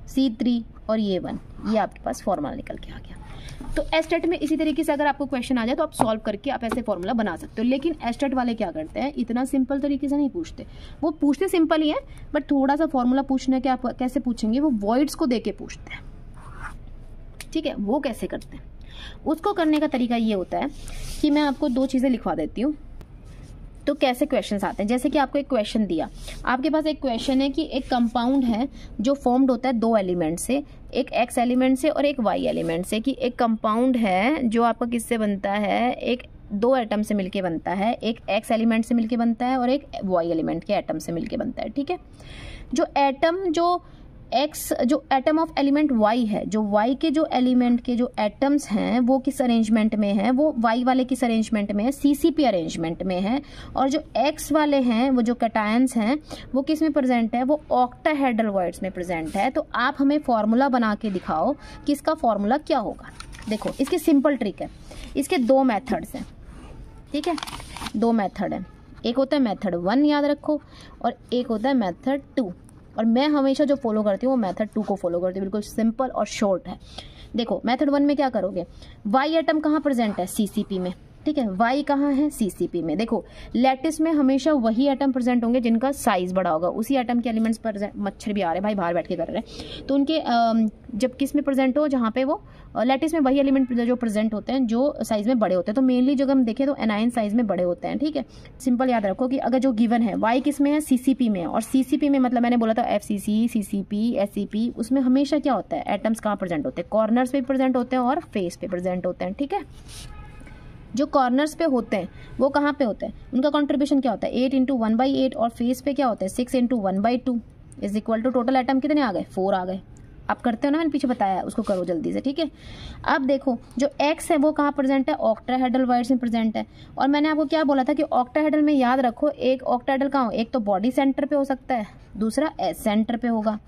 सी 3 और ये 1। ये आपके पास फॉर्मूला निकल के आ गया। तो एस्टेट में इसी तरीके से अगर आपको क्वेश्चन आ जाए तो आप सॉल्व करके आप ऐसे फॉर्मूला बना सकते हो। लेकिन एस्टेट वाले क्या करते हैं, इतना सिंपल तरीके से नहीं पूछते। वो पूछते सिंपल ही है बट थोड़ा सा फॉर्मूला पूछने के आप कैसे पूछेंगे, वो वॉइड्स को देके पूछते हैं, ठीक है। वो कैसे करते हैं, उसको करने का तरीका ये होता है कि मैं आपको 2 चीजें लिखवा देती हूँ तो कैसे क्वेश्चंस आते हैं। जैसे कि आपको एक क्वेश्चन दिया, आपके पास एक क्वेश्चन है कि एक कंपाउंड है जो फॉर्म्ड होता है 2 एलिमेंट से, एक एक्स एलिमेंट से और एक वाई एलिमेंट से। कि एक कंपाउंड है जो आपका किससे बनता है, एक 2 एटम से मिलके बनता है, एक एक्स एलिमेंट से मिलके बनता है और एक वाई एलिमेंट के एटम से मिलके बनता है, ठीक है। जो एटम जो एक्स जो एटम ऑफ एलिमेंट वाई है, जो वाई के जो एलिमेंट के जो एटम्स हैं वो किस अरेंजमेंट में है, वो वाई वाले किस अरेंजमेंट में है, सीसीपी अरेंजमेंट में है। और जो एक्स वाले हैं वो जो कैटायंस हैं वो किस में प्रेजेंट है, वो ऑक्टाहेड्रल वर्ड्स में प्रेजेंट है। तो आप हमें फॉर्मूला बना के दिखाओ कि इसका फॉर्मूला क्या होगा। देखो इसकी सिंपल ट्रिक है, इसके दो मेथड्स हैं, ठीक है, दो मेथड है। एक होता है मेथड 1 याद रखो, और एक होता है मेथड 2। और मैं हमेशा जो फॉलो करती हूँ वो मेथड 2 को फॉलो करती हूँ, बिल्कुल सिंपल और शॉर्ट है। देखो मेथड 1 में क्या करोगे, वाई एटम कहाँ प्रेजेंट है, सीसीपी में, ठीक है, वाई कहाँ है, सीसीपी में। देखो लैटिस में हमेशा वही एटम प्रेजेंट होंगे जिनका साइज बड़ा होगा, उसी एटम के एलिमेंट्स प्रेजेंट। मच्छर भी आ रहे हैं भाई, बाहर बैठ के कर रहे हैं। तो उनके जब किस में प्रेजेंट हो, जहाँ पे वो लैटिस में वही एलिमेंट जो प्रेजेंट होते हैं जो साइज में बड़े होते हैं। तो मेनली जब हम देखें तो एनाइन साइज में बड़े होते हैं, ठीक है। सिंपल याद रखो कि अगर जो गिवन है वाई किस में है, सीसीपी में, और सीसीपी में मतलब मैंने बोला था एफसीसी, सीसीपी, एससीपी, उसमें हमेशा क्या होता है, एटम्स कहाँ प्रेजेंट होते हैं, कॉर्नर्स पे प्रेजेंट होते हैं और फेस पे प्रेजेंट होते हैं, ठीक है। जो कॉर्नर्स पे होते हैं वो कहाँ पे होते हैं, उनका कंट्रीब्यूशन क्या होता है, 8 × 1/8, और फेस पे क्या होता है 6 × 1/2 is equal to total atom कितने आ गए, 4 आ गए। आप करते हो ना, मैंने पीछे बताया, उसको करो जल्दी से, ठीक है। अब देखो जो एक्स है वो कहाँ प्रेजेंट है, ऑक्टाहेड्रल वर्ड्स में प्रेजेंट है। और मैंने आपको क्या बोला था कि ऑक्टाहेड्रल में याद रखो, एक ऑक्टाहेड्रल कहाँ हो, एक तो बॉडी सेंटर पे हो सकता है, दूसरा एस सेंटर पे होगा,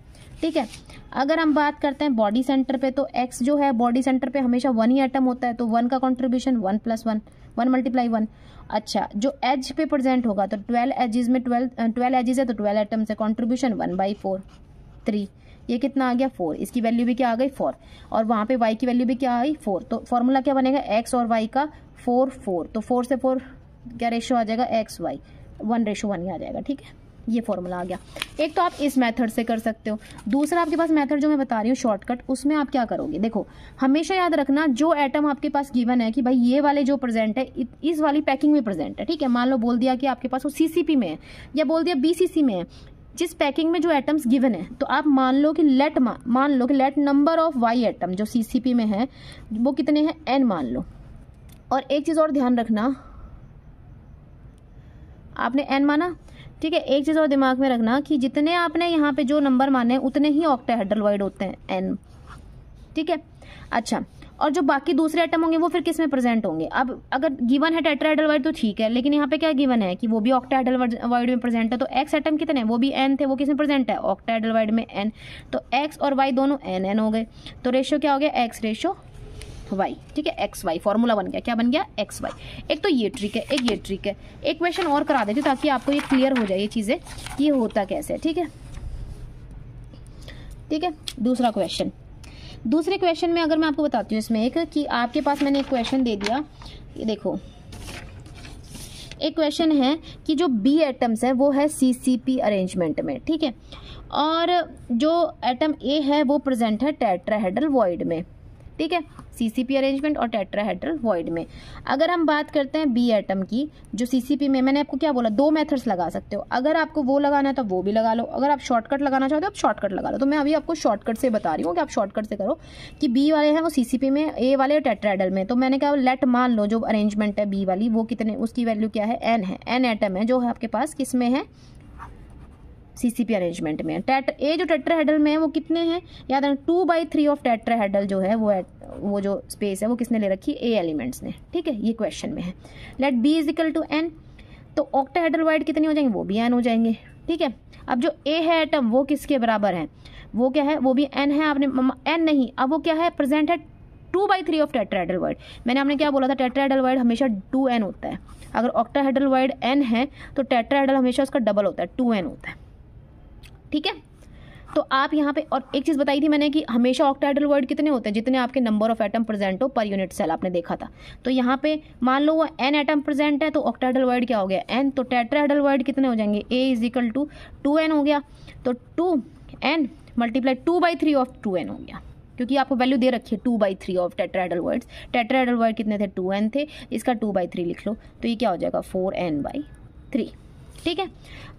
ठीक है। अगर हम बात करते हैं बॉडी सेंटर पे, तो एक्स जो है बॉडी सेंटर पे हमेशा 1 ही एटम होता है, तो 1 का कंट्रीब्यूशन 1 + 1, 1 × 1। अच्छा जो एज पे प्रेजेंट होगा तो 12 एजेस में 12 एजेस है तो 12 एटम से कंट्रीब्यूशन 1/4, 3। ये कितना आ गया, 4। इसकी वैल्यू भी क्या आ गई, 4। और वहाँ पे y की वैल्यू भी क्या आई, 4। तो फॉर्मूला क्या बनेगा, x और y का 4, 4। तो 4 से 4 क्या रेशियो आ जाएगा, x y 1:1 ही आ जाएगा, ठीक है। ये फॉर्मूला आ गया। एक तो आप इस मेथड से कर सकते हो। दूसरा आपके पास मेथड जो मैं बता रही हूँ शॉर्टकट, उसमें आप क्या करोगे, देखो हमेशा याद रखना जो एटम आपके पास गिवन है कि भाई ये वाले जो प्रेजेंट है इस वाली पैकिंग में प्रेजेंट है, ठीक है। मान लो बोल दिया कि आपके पास वो सीसीपी में है या बोल दिया बीसीसी में है, जिस पैकिंग में जो एटम्स गिवन है, तो आप मान लो कि let number of Y atom जो सीसीपी में है वो कितने हैं, n मान लो। और एक चीज और ध्यान रखना, आपने n माना, ठीक है। एक चीज और दिमाग में रखना कि जितने आपने यहाँ पे जो नंबर माने उतने ही ऑक्टाहेड्रल वर्ड होते हैं, n, ठीक है। अच्छा और जो बाकी दूसरे एटम होंगे वो फिर किस में प्रेजेंट होंगे। अब अगर गिवन है टेट्राहेड्रल वर्ड तो ठीक है, लेकिन यहाँ पे क्या गिवन है कि वो भी ऑक्टाहेड्रल वर्ड में प्रेजेंट है। तो एक्स एटम कितने हैं, वो भी n थे, वो किस में प्रेजेंट है, ऑक्टाहेड्रल वर्ड में n। तो x और y दोनों n हो गए, तो रेशियो क्या हो गया, x रेशियो y, ठीक है। एक्स वाई फॉर्मूला बन गया, क्या बन गया, एक्स वाई। एक तो ये ट्रिक है, एक ये ट्रिक है। एक क्वेश्चन और करा देती हूँ ताकि आपको ये क्लियर हो जाए ये चीजें, ये होता कैसे है, ठीक है, ठीक है। दूसरे क्वेश्चन में अगर मैं आपको बताती हूँ इसमें एक कि आपके पास मैंने एक क्वेश्चन दे दिया, ये देखो एक क्वेश्चन है कि जो बी एटम्स है वो है सीसीपी अरेंजमेंट में, ठीक है। और जो एटम ए है वो प्रेजेंट है टेट्राहेड्रल वॉइड में, ठीक है, सीसीपी अरेंजमेंट और टेट्राहेड्रल वॉइड में। अगर हम बात करते हैं बी एटम की जो सीसीपी में, मैंने आपको क्या बोला, दो मेथड्स लगा सकते हो। अगर आपको वो लगाना है तो वो भी लगा लो, अगर आप शॉर्टकट लगाना चाहते हो आप शॉर्टकट लगा लो। तो मैं अभी आपको शॉर्टकट से बता रही हूँ कि आप शॉर्टकट से करो कि बी वाले हैं वो सीसीपी में, ए वाले टेट्राहेड्रल में। तो मैंने कहा लेट मान लो जो अरेंजमेंट है बी वाली वो कितने, उसकी वैल्यू क्या है, एन है, एन एटम है जो है आपके पास किस में है, सीसीपी अरेंजमेंट में। ए जो टेट्राहेड्रल में है वो कितने हैं, याद रखना 2/3 ऑफ टेट्राहेड्रल जो है वो जो स्पेस है वो किसने ले रखी, ए एलिमेंट्स ने, ठीक है। ये क्वेश्चन में है। Let B is equal to N, तो ऑक्टाहेड्रल वाइड कितने हो जाएंगे, वो भी एन हो जाएंगे, ठीक है। अब जो ए है एटम वो किसके बराबर है, वो क्या है, वो भी एन है। आपने एन नहीं, अब वो क्या है, प्रेजेंट है 2/3 ऑफ टेट्राहेड्रल वाइड। मैंने आपने क्या बोला था, टेट्राहेड्रल वाइड हमेशा 2n होता है। अगर ऑक्टाहेड्रल वाइड n है तो टेट्राहेड्रल हमेशा उसका डबल होता है, 2n होता है, ठीक है। तो आप यहाँ पे, और एक चीज बताई थी मैंने कि हमेशा ऑक्टाहेड्रल वर्ड कितने होते हैं, जितने आपके नंबर ऑफ एटम प्रेजेंट हो पर यूनिट सेल, आपने देखा था। तो यहाँ पे मान लो वो n एटम प्रेजेंट है तो ऑक्टाहेड्रल वर्ड क्या हो गया, n। तो टेट्राहेड्रल वर्ड कितने हो जाएंगे, a is equal to 2n हो गया। तो 2n मल्टीप्लाई 2/3 ऑफ 2n हो गया, क्योंकि आपको वैल्यू दे रखी है 2/3 of tetrahedral words. Tetrahedral word कितने थे, 2n थे, इसका 2/3 लिख लो, तो ये क्या हो जाएगा 4n/3, ठीक है।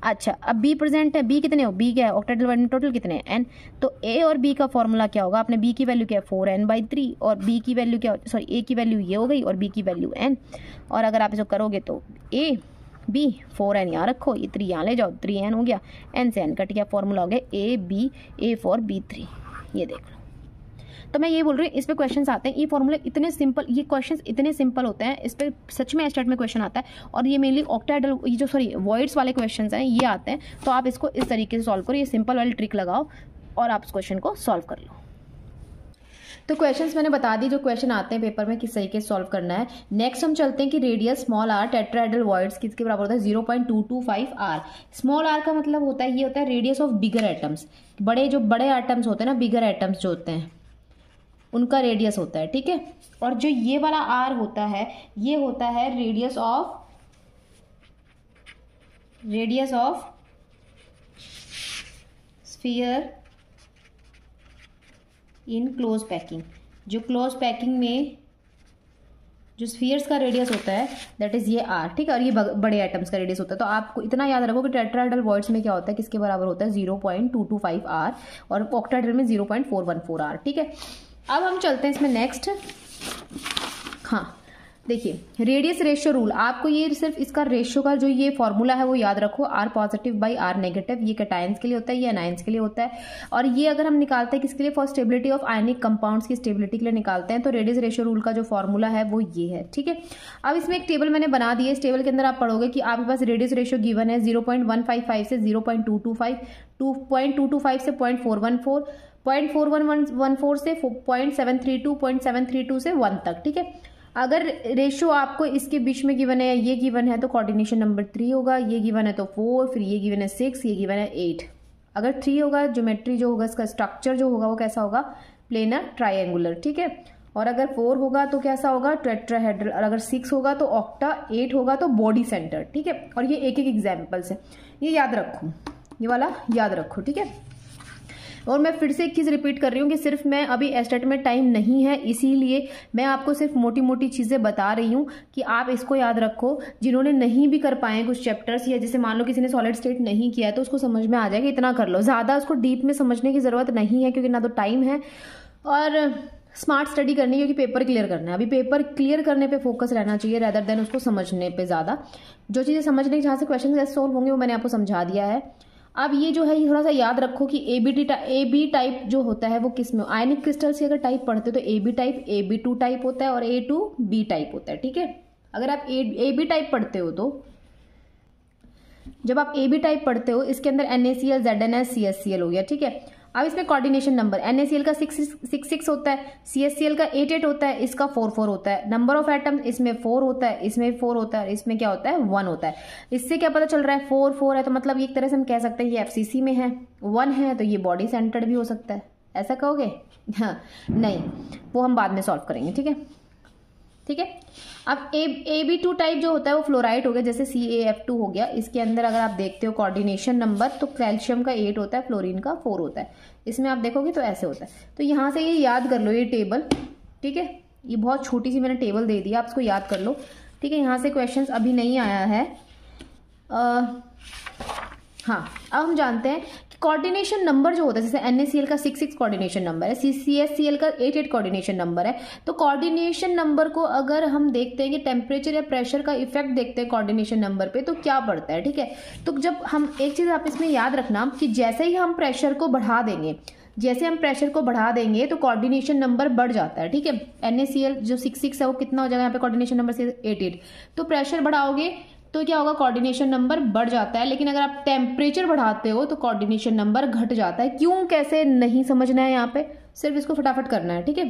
अच्छा अब बी प्रेजेंट है, बी कितने हो, बी क्या है, ऑक्टाहेड्रल वर्ड में टोटल कितने हैं, एन। तो ए और बी का फॉर्मूला क्या होगा, आपने बी की वैल्यू क्या है 4n/3 और बी की वैल्यू क्या, सॉरी ए की वैल्यू ये हो गई और बी की वैल्यू n। और अगर आप इसको करोगे तो ए बी, 4n यहाँ रखो, ये 3 यहाँ ले जाओ, 3n हो गया, n से n कट गया, फॉर्मूला हो गया A फॉर B3। ये देख लो। तो मैं ये बोल रही हूँ, इस पे क्वेश्चंस आते हैं, ये फॉर्मूले इतने सिंपल, ये क्वेश्चंस इतने सिंपल होते हैं, इस पे सच में एस्टेट में क्वेश्चन आता है। और ये मेनली ऑक्टाहेड्रल, ये जो सॉरी वॉइड्स वाले क्वेश्चंस हैं ये आते हैं। तो आप इसको इस तरीके से सॉल्व करो, ये सिंपल वाली ट्रिक लगाओ और आप इस क्वेश्चन को सॉल्व कर लो। तो क्वेश्चंस मैंने बता दी जो क्वेश्चन आते हैं पेपर में किस तरीके से सॉल्व करना है। नेक्स्ट हम चलते हैं कि radius small R tetrahedral voids किसके बराबर होता है, 0.225 आर। स्मॉल आर का मतलब होता है, ये होता है रेडियस ऑफ बिगर एटम्स, जो बड़े एटम्स होते हैं ना, बिगर एटम्स जो होते हैं उनका रेडियस होता है, ठीक है। और जो ये वाला आर होता है, ये होता है radius of sphere in close packing. जो क्लोज पैकिंग में जो स्फीयर्स का रेडियस होता है दैट इज ये आर, ठीक है। और ये बड़े एटम्स का रेडियस होता है। तो आपको इतना याद रखो कि टेट्राहेड्रल वॉइड्स में क्या होता है, किसके बराबर होता है, 0.225 आर, और ऑक्टाहेड्रल में 0.414 आर, ठीक है। अब हम चलते हैं इसमें नेक्स्ट। हाँ देखिए, रेडियस रेशियो रूल, आपको ये सिर्फ इसका रेशियो का जो ये फॉर्मूला है वो याद रखो, R positive by R negative. ये कैटायंस के लिए होता है, ये एनायंस के लिए होता है। और ये अगर हम निकालते हैं किसके लिए, for stability of ionic compounds की स्टेबिलिटी के लिए निकालते हैं। तो रेडियस रेशियो रूल का जो फॉर्मूला है वो ये है, ठीक है। अब इसमें एक टेबल मैंने बना दी है, इस टेबल के अंदर आप पढ़ोगे कि आपके पास रेडियस रेशियो गिवन है 0.155 से 0.225, 2.225 से 0.414, 0.4114 से 0.732, 0.732 से 1 तक, ठीक है। अगर रेशियो आपको इसके बीच में गिवन है, ये गिवन है तो कोऑर्डिनेशन नंबर 3 होगा, ये गिवन है तो 4, फिर ये गिवन है 6, ये गिवन है 8। अगर 3 होगा, ज्योमेट्री जो होगा इसका स्ट्रक्चर जो होगा वो कैसा होगा, प्लेनर ट्रायंगुलर, ठीक है। और अगर 4 होगा तो कैसा होगा, टेट्राहेड्रल। और अगर 6 होगा तो ऑक्टा, 8 होगा तो बॉडी सेंटर, ठीक है। और ये एक एक एग्जाम्पल्स है, ये याद रखो, ये वाला याद रखो, ठीक है। और मैं फिर से एक चीज़ रिपीट कर रही हूँ कि सिर्फ मैं अभी एस्टेट में टाइम नहीं है, इसीलिए मैं आपको सिर्फ मोटी मोटी चीज़ें बता रही हूँ कि आप इसको याद रखो। जिन्होंने नहीं भी कर पाए कुछ चैप्टर्स, या जैसे मान लो किसी ने सॉलिड स्टेट नहीं किया है तो उसको समझ में आ जाएगा, इतना कर लो। ज़्यादा उसको डीप में समझने की ज़रूरत नहीं है क्योंकि ना तो टाइम है और स्मार्ट स्टडी करनी है, क्योंकि पेपर क्लियर करना है। अभी पेपर क्लियर करने पे फोकस रहना चाहिए रेदर देन उसको समझने पे ज़्यादा। जो चीज़ें समझने की जहाँ से क्वेश्चन कैसे सोल्व होंगे वो मैंने आपको समझा दिया है। अब ये जो है ये थोड़ा सा याद रखो कि ए बी टाइप जो होता है वो किस में, आयनिक क्रिस्टल्स की अगर टाइप पढ़ते हो तो A B type, AB2 type होता है और A2B टाइप होता है, ठीक है। अगर आप ए बी टाइप पढ़ते हो तो जब आप AB टाइप पढ़ते हो इसके अंदर NaCl, ZnS, CHCl हो गया, ठीक है। अब इसमें कोऑर्डिनेशन नंबर, NaCl का 6 होता है, CHCl का 8 होता है, इसका 4 होता है। नंबर ऑफ एटम्स इसमें 4 होता है, इसमें 4 होता है, इसमें क्या होता है 1 होता है। इससे क्या पता चल रहा है 4 है, तो मतलब एक तरह से हम कह सकते हैं ये FCC में है। 1 है तो ये बॉडी सेंटर्ड भी हो सकता है, ऐसा कहोगे? हाँ नहीं, वो हम बाद में सॉल्व करेंगे, ठीक है, ठीक है। अब AB2 टाइप जो होता है वो फ्लोराइड हो गया, जैसे CaF2 हो गया। इसके अंदर अगर आप देखते हो कोऑर्डिनेशन नंबर तो कैल्शियम का 8 होता है, फ्लोरीन का 4 होता है। इसमें आप देखोगे तो ऐसे होता है। तो यहाँ से ये याद कर लो ये टेबल, ठीक है। ये बहुत छोटी सी मैंने टेबल दे दी, आप इसको याद कर लो, ठीक है। यहाँ से क्वेश्चन अभी नहीं आया है। हाँ अब हम जानते हैं कि कोऑर्डिनेशन नंबर जो होता है, जैसे NaCl का 6 कोऑर्डिनेशन नंबर है, CHCl का 8 कोऑर्डिनेशन नंबर है। तो कोऑर्डिनेशन नंबर को अगर हम देखते हैं कि टेम्परेचर या प्रेशर का इफेक्ट देखते हैं कोऑर्डिनेशन नंबर पे तो क्या पड़ता है, ठीक है। तो जब हम एक चीज़ आप इसमें याद रखना कि जैसे ही हम प्रेशर को बढ़ा देंगे, तो कोऑर्डिनेशन नंबर बढ़ जाता है, ठीक है। NaCl जो 6 है वो कितना हो जाएगा यहाँ पे कोऑर्डिनेशन नंबर से 8। तो प्रेशर बढ़ाओगे तो क्या होगा, कोऑर्डिनेशन नंबर बढ़ जाता है। लेकिन अगर आप टेम्परेचर बढ़ाते हो तो कोऑर्डिनेशन नंबर घट जाता है। क्यों, कैसे नहीं समझना है यहाँ पे, सिर्फ इसको फटाफट करना है, ठीक है।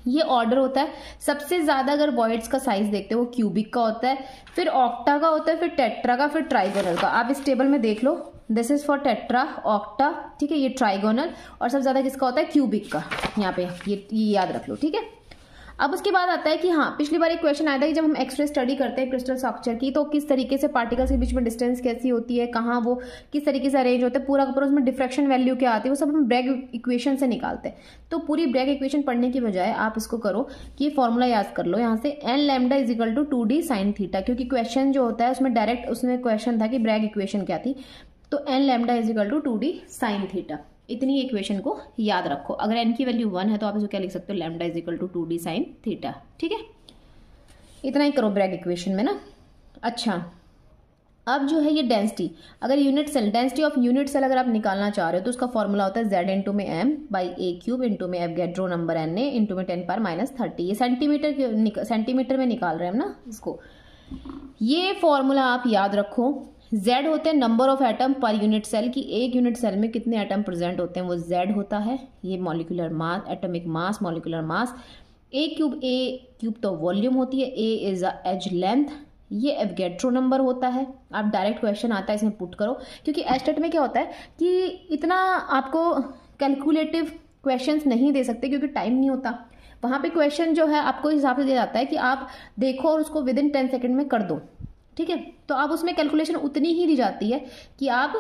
ये ऑर्डर होता है। सबसे ज्यादा अगर वॉइड्स का साइज देखते हो वो क्यूबिक का होता है, फिर ऑक्टा का होता है, फिर टेट्रा का, फिर ट्राइगोनल का। आप इस टेबल में देख लो, this is for tetra, octa, ठीक है, ये ट्राइगोनल, और सबसे ज्यादा किसका होता है, क्यूबिक का। यहाँ पे ये याद रख लो, ठीक है। अब उसके बाद आता है कि हाँ, पिछली बार एक क्वेश्चन आया था कि जब हम एक्सरे स्टडी करते हैं क्रिस्टल स्ट्रक्चर की तो किस तरीके से पार्टिकल्स के बीच में डिस्टेंस कैसी होती है, कहाँ वो किस तरीके से अरेंज होता है, पूरा का पूरा उसमें डिफ्रैक्शन वैल्यू क्या आती है, वो सब हम ब्रैग इक्वेशन से निकालते हैं। तो पूरी ब्रैग इक्वेशन पढ़ने की बजाय आप इसको करो कि ये फॉर्मूला याद कर लो यहाँ से, n lambda is equal to 2d sine theta, क्योंकि क्वेश्चन जो होता है उसमें डायरेक्ट उसमें क्वेश्चन था कि ब्रैग इक्वेशन क्या थी। तो n lambda is equal to 2d sine theta, इतनी इक्वेशन को याद रखो। अगर n की वैल्यू 1 है तो आप इसको क्या लिख सकते हो, lambda is equal to 2d sine theta, ठीक है। इतना ही करो ब्रैग इक्वेशन में ना। अच्छा अब जो है ये डेंसिटी, अगर unit cell, density of unit cell अगर आप निकालना चाह रहे हो तो उसका फॉर्मूला होता है Z इंटू में M by A cube into में एवोगैड्रो नंबर Na इंटू में 10⁻⁻30। ये सेंटीमीटर में निकाल रहे हैं हम ना इसको। ये फॉर्मूला आप याद रखो। Z होते हैं number of atom per unit cell, की एक यूनिट सेल में कितने एटम प्रेजेंट होते हैं वो Z होता है। ये molecular mass, atomic mass, molecular mass. A cube तो वॉल्यूम होती है, A इज एज लेंथ, ये एवोगैड्रो नंबर होता है। आप डायरेक्ट क्वेश्चन आता है इसमें पुट करो, क्योंकि एस्टेट में क्या होता है कि इतना आपको कैलकुलेटिव क्वेश्चंस नहीं दे सकते क्योंकि टाइम नहीं होता। वहाँ पे क्वेश्चन जो है आपको हिसाब से दिया जाता है कि आप देखो और उसको विद इन 10 सेकेंड में कर दो, ठीक है। तो आप उसमें कैलकुलेशन उतनी ही दी जाती है कि आप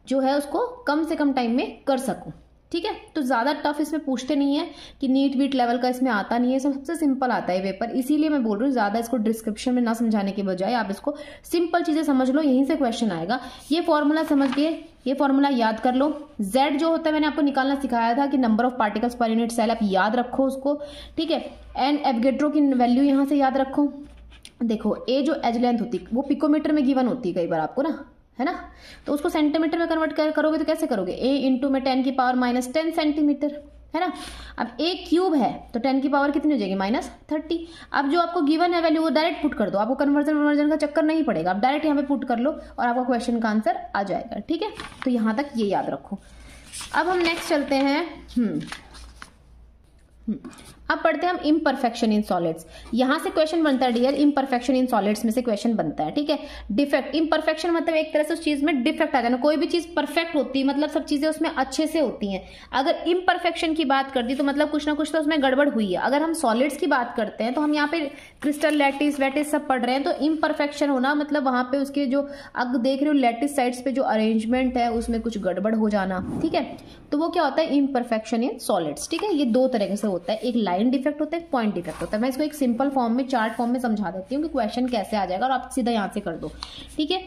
जो है उसको कम से कम टाइम में कर सको, ठीक है। तो ज़्यादा टफ इसमें पूछते नहीं है कि नीट वीट लेवल का इसमें आता नहीं है, सबसे सिंपल आता है पेपर। इसीलिए मैं बोल रही हूँ ज़्यादा इसको डिस्क्रिप्शन में ना समझाने के बजाय आप इसको सिंपल चीज़ें समझ लो, यहीं से क्वेश्चन आएगा। ये फॉर्मूला समझ गए, ये फॉर्मूला याद कर लो। Z जो होता है मैंने आपको निकालना सिखाया था कि number of particles per unit cell, आप याद रखो उसको, ठीक है। एंड एवोगैड्रो की वैल्यू यहाँ से याद रखो। देखो ए जो एज लेंथ होती है वो पिकोमीटर में गिवन होती है कई बार आपको ना, है ना। तो उसको सेंटीमीटर में कन्वर्ट करोगे तो कैसे करोगे, A इंटू में 10⁻⁻10 सेंटीमीटर, है ना। अब A क्यूब है तो 10 की पावर कितनी हो जाएगी -30। अब जो आपको गिवन है वैल्यू वो डायरेक्ट पुट कर दो, आपको कन्वर्जन का चक्कर नहीं पड़ेगा, आप डायरेक्ट यहाँ पे पुट कर लो और आपका क्वेश्चन का आंसर आ जाएगा, ठीक है। तो यहाँ तक ये याद रखो। अब हम नेक्स्ट चलते हैं। अब पढ़ते हैं हम इम्परफेक्शन इन सॉलिड्स। यहां से क्वेश्चन बनता है डियर, इम्परफेक्शन इन सॉलिड्स में से क्वेश्चन बनता है, ठीक है। डिफेक्ट, इम्परफेक्शन मतलब एक तरह से उस चीज में डिफेक्ट आ जाना। कोई भी चीज परफेक्ट होती है मतलब सब चीजें उसमें अच्छे से होती हैं। अगर इम्परफेक्शन की बात कर दी तो मतलब कुछ ना कुछ तो उसमें गड़बड़ हुई है। अगर हम सॉलिड्स की बात करते हैं तो हम यहाँ पे क्रिस्टल, लैटिस वैटिस सब पढ़ रहे हैं, तो इम्परफेक्शन होना मतलब वहां पे उसके जो अब देख रहे हो लैटिस साइड्स पे जो अरेंजमेंट है उसमें कुछ गड़बड़ हो जाना, ठीक है। तो वो क्या होता है, इम्परफेक्शन इन सॉलिड्स, ठीक है। ये दो तरह से होता है, एक लाइन डिफेक्ट होता है, एक पॉइंट डिफेक्ट होता है। मैं इसको एक सिंपल फॉर्म में, चार्ट फॉर्म में समझा देती हूँ कि क्वेश्चन कैसे आ जाएगा और आप सीधा यहां से कर दो, ठीक है।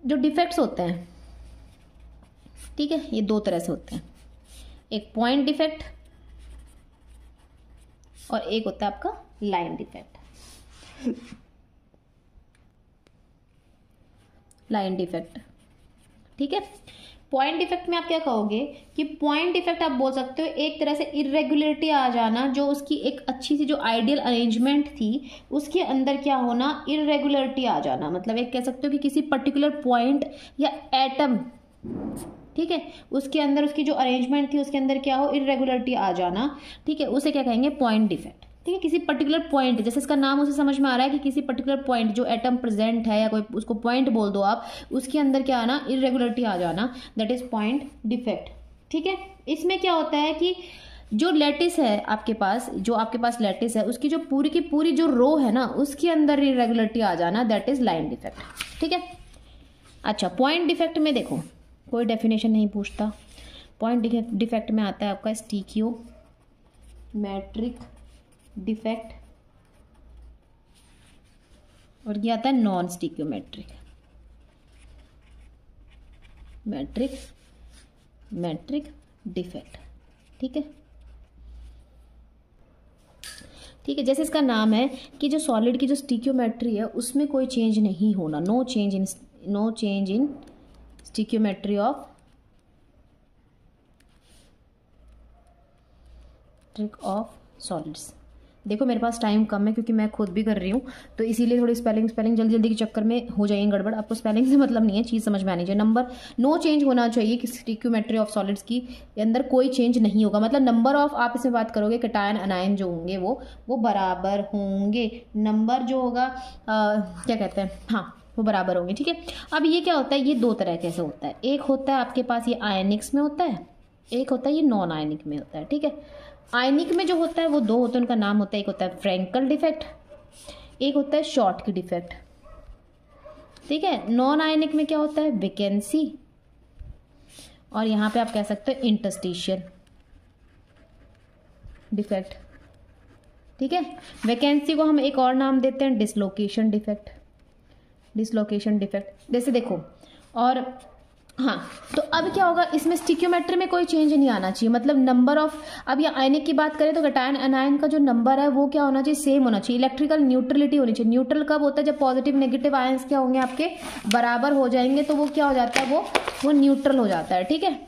जो डिफेक्ट्स होते हैं, ठीक है, ये दो तरह से होते हैं, एक पॉइंट डिफेक्ट और एक होता है आपका लाइन डिफेक्ट। लाइन डिफेक्ट, ठीक है। पॉइंट डिफेक्ट में आप क्या कहोगे कि पॉइंट डिफेक्ट आप बोल सकते हो एक तरह से इरेगुलरिटी आ जाना, जो उसकी एक अच्छी सी जो आइडियल अरेंजमेंट थी उसके अंदर क्या होना, इरेगुलरिटी आ जाना। मतलब एक कह सकते हो कि किसी पर्टिकुलर पॉइंट या एटम, ठीक है, उसके अंदर उसकी जो अरेंजमेंट थी उसके अंदर क्या हो, इरेगुलरिटी आ जाना, ठीक है, उसे क्या कहेंगे, पॉइंट डिफेक्ट, ठीक है। किसी पर्टिकुलर पॉइंट, जैसे इसका नाम उसे समझ में आ रहा है कि किसी पर्टिकुलर पॉइंट जो एटम प्रेजेंट है या कोई उसको पॉइंट बोल दो आप, उसके अंदर क्या आना, इरेगुलरिटी आ जाना, दैट इज पॉइंट डिफेक्ट, ठीक है। इसमें क्या होता है कि जो लैटिस है आपके पास, जो आपके पास लैटिस है उसकी जो पूरी की पूरी जो रो है ना उसके अंदर इरेगुलरिटी आ जाना, दैट इज लाइन डिफेक्ट, ठीक है। अच्छा, पॉइंट डिफेक्ट में देखो कोई डेफिनेशन नहीं पूछता। पॉइंट डिफेक्ट में आता है आपका स्टिकियोमेट्रिक डिफेक्ट और ये आता है नॉन स्टिकियोमेट्रिक मैट्रिक डिफेक्ट, ठीक है, ठीक है। जैसे इसका नाम है कि जो सॉलिड की जो स्टिकियोमेट्री है उसमें कोई चेंज नहीं होना, no change in stoichiometry of solids. देखो मेरे पास टाइम कम है क्योंकि मैं खुद भी कर रही हूँ, तो इसीलिए थोड़ी स्पेलिंग जल्दी के चक्कर में हो जाएंगे गड़बड़। आपको स्पेलिंग से मतलब नहीं है, चीज़ समझ में आनी चाहिए। नंबर नो चेंज होना चाहिए कि स्टिकियोमेट्री ऑफ सॉलिड्स की अंदर कोई चेंज नहीं होगा। मतलब नंबर ऑफ, आप इसमें बात करोगे कैटायन अनायन जो होंगे वो बराबर होंगे। नंबर जो होगा क्या कहते हैं, हाँ, वो बराबर होंगे, ठीक है। अब ये क्या होता है, ये दो तरह कैसे होता है, एक होता है आपके पास ये आयनिक्स में होता है, एक होता है ये नॉन आयनिक में होता है, ठीक है। आयनिक में जो होता है वो दो होते हैं, उनका नाम होता है, एक होता है फ्रैंकल डिफेक्ट, एक होता है शॉर्ट की डिफेक्ट, ठीक है। नॉन आयनिक में क्या होता है, वैकेंसी, और यहां पे आप कह सकते हो इंटरस्टिशियल डिफेक्ट, ठीक है। वैकेंसी को हम एक और नाम देते हैं डिसलोकेशन डिफेक्ट। जैसे देखो, और हाँ, तो अब क्या होगा, इसमें स्टिक्योमेट्री में कोई चेंज नहीं आना चाहिए, मतलब नंबर ऑफ, अब ये आयनिक की बात करें तो कैटायन एनायन का जो नंबर है वो क्या होना चाहिए, सेम होना चाहिए। इलेक्ट्रिकल न्यूट्रलिटी होनी चाहिए। न्यूट्रल कब होता है, जब पॉजिटिव नेगेटिव आयंस क्या होंगे आपके बराबर हो जाएंगे, तो वो क्या हो जाता है, वो न्यूट्रल हो जाता है। ठीक है,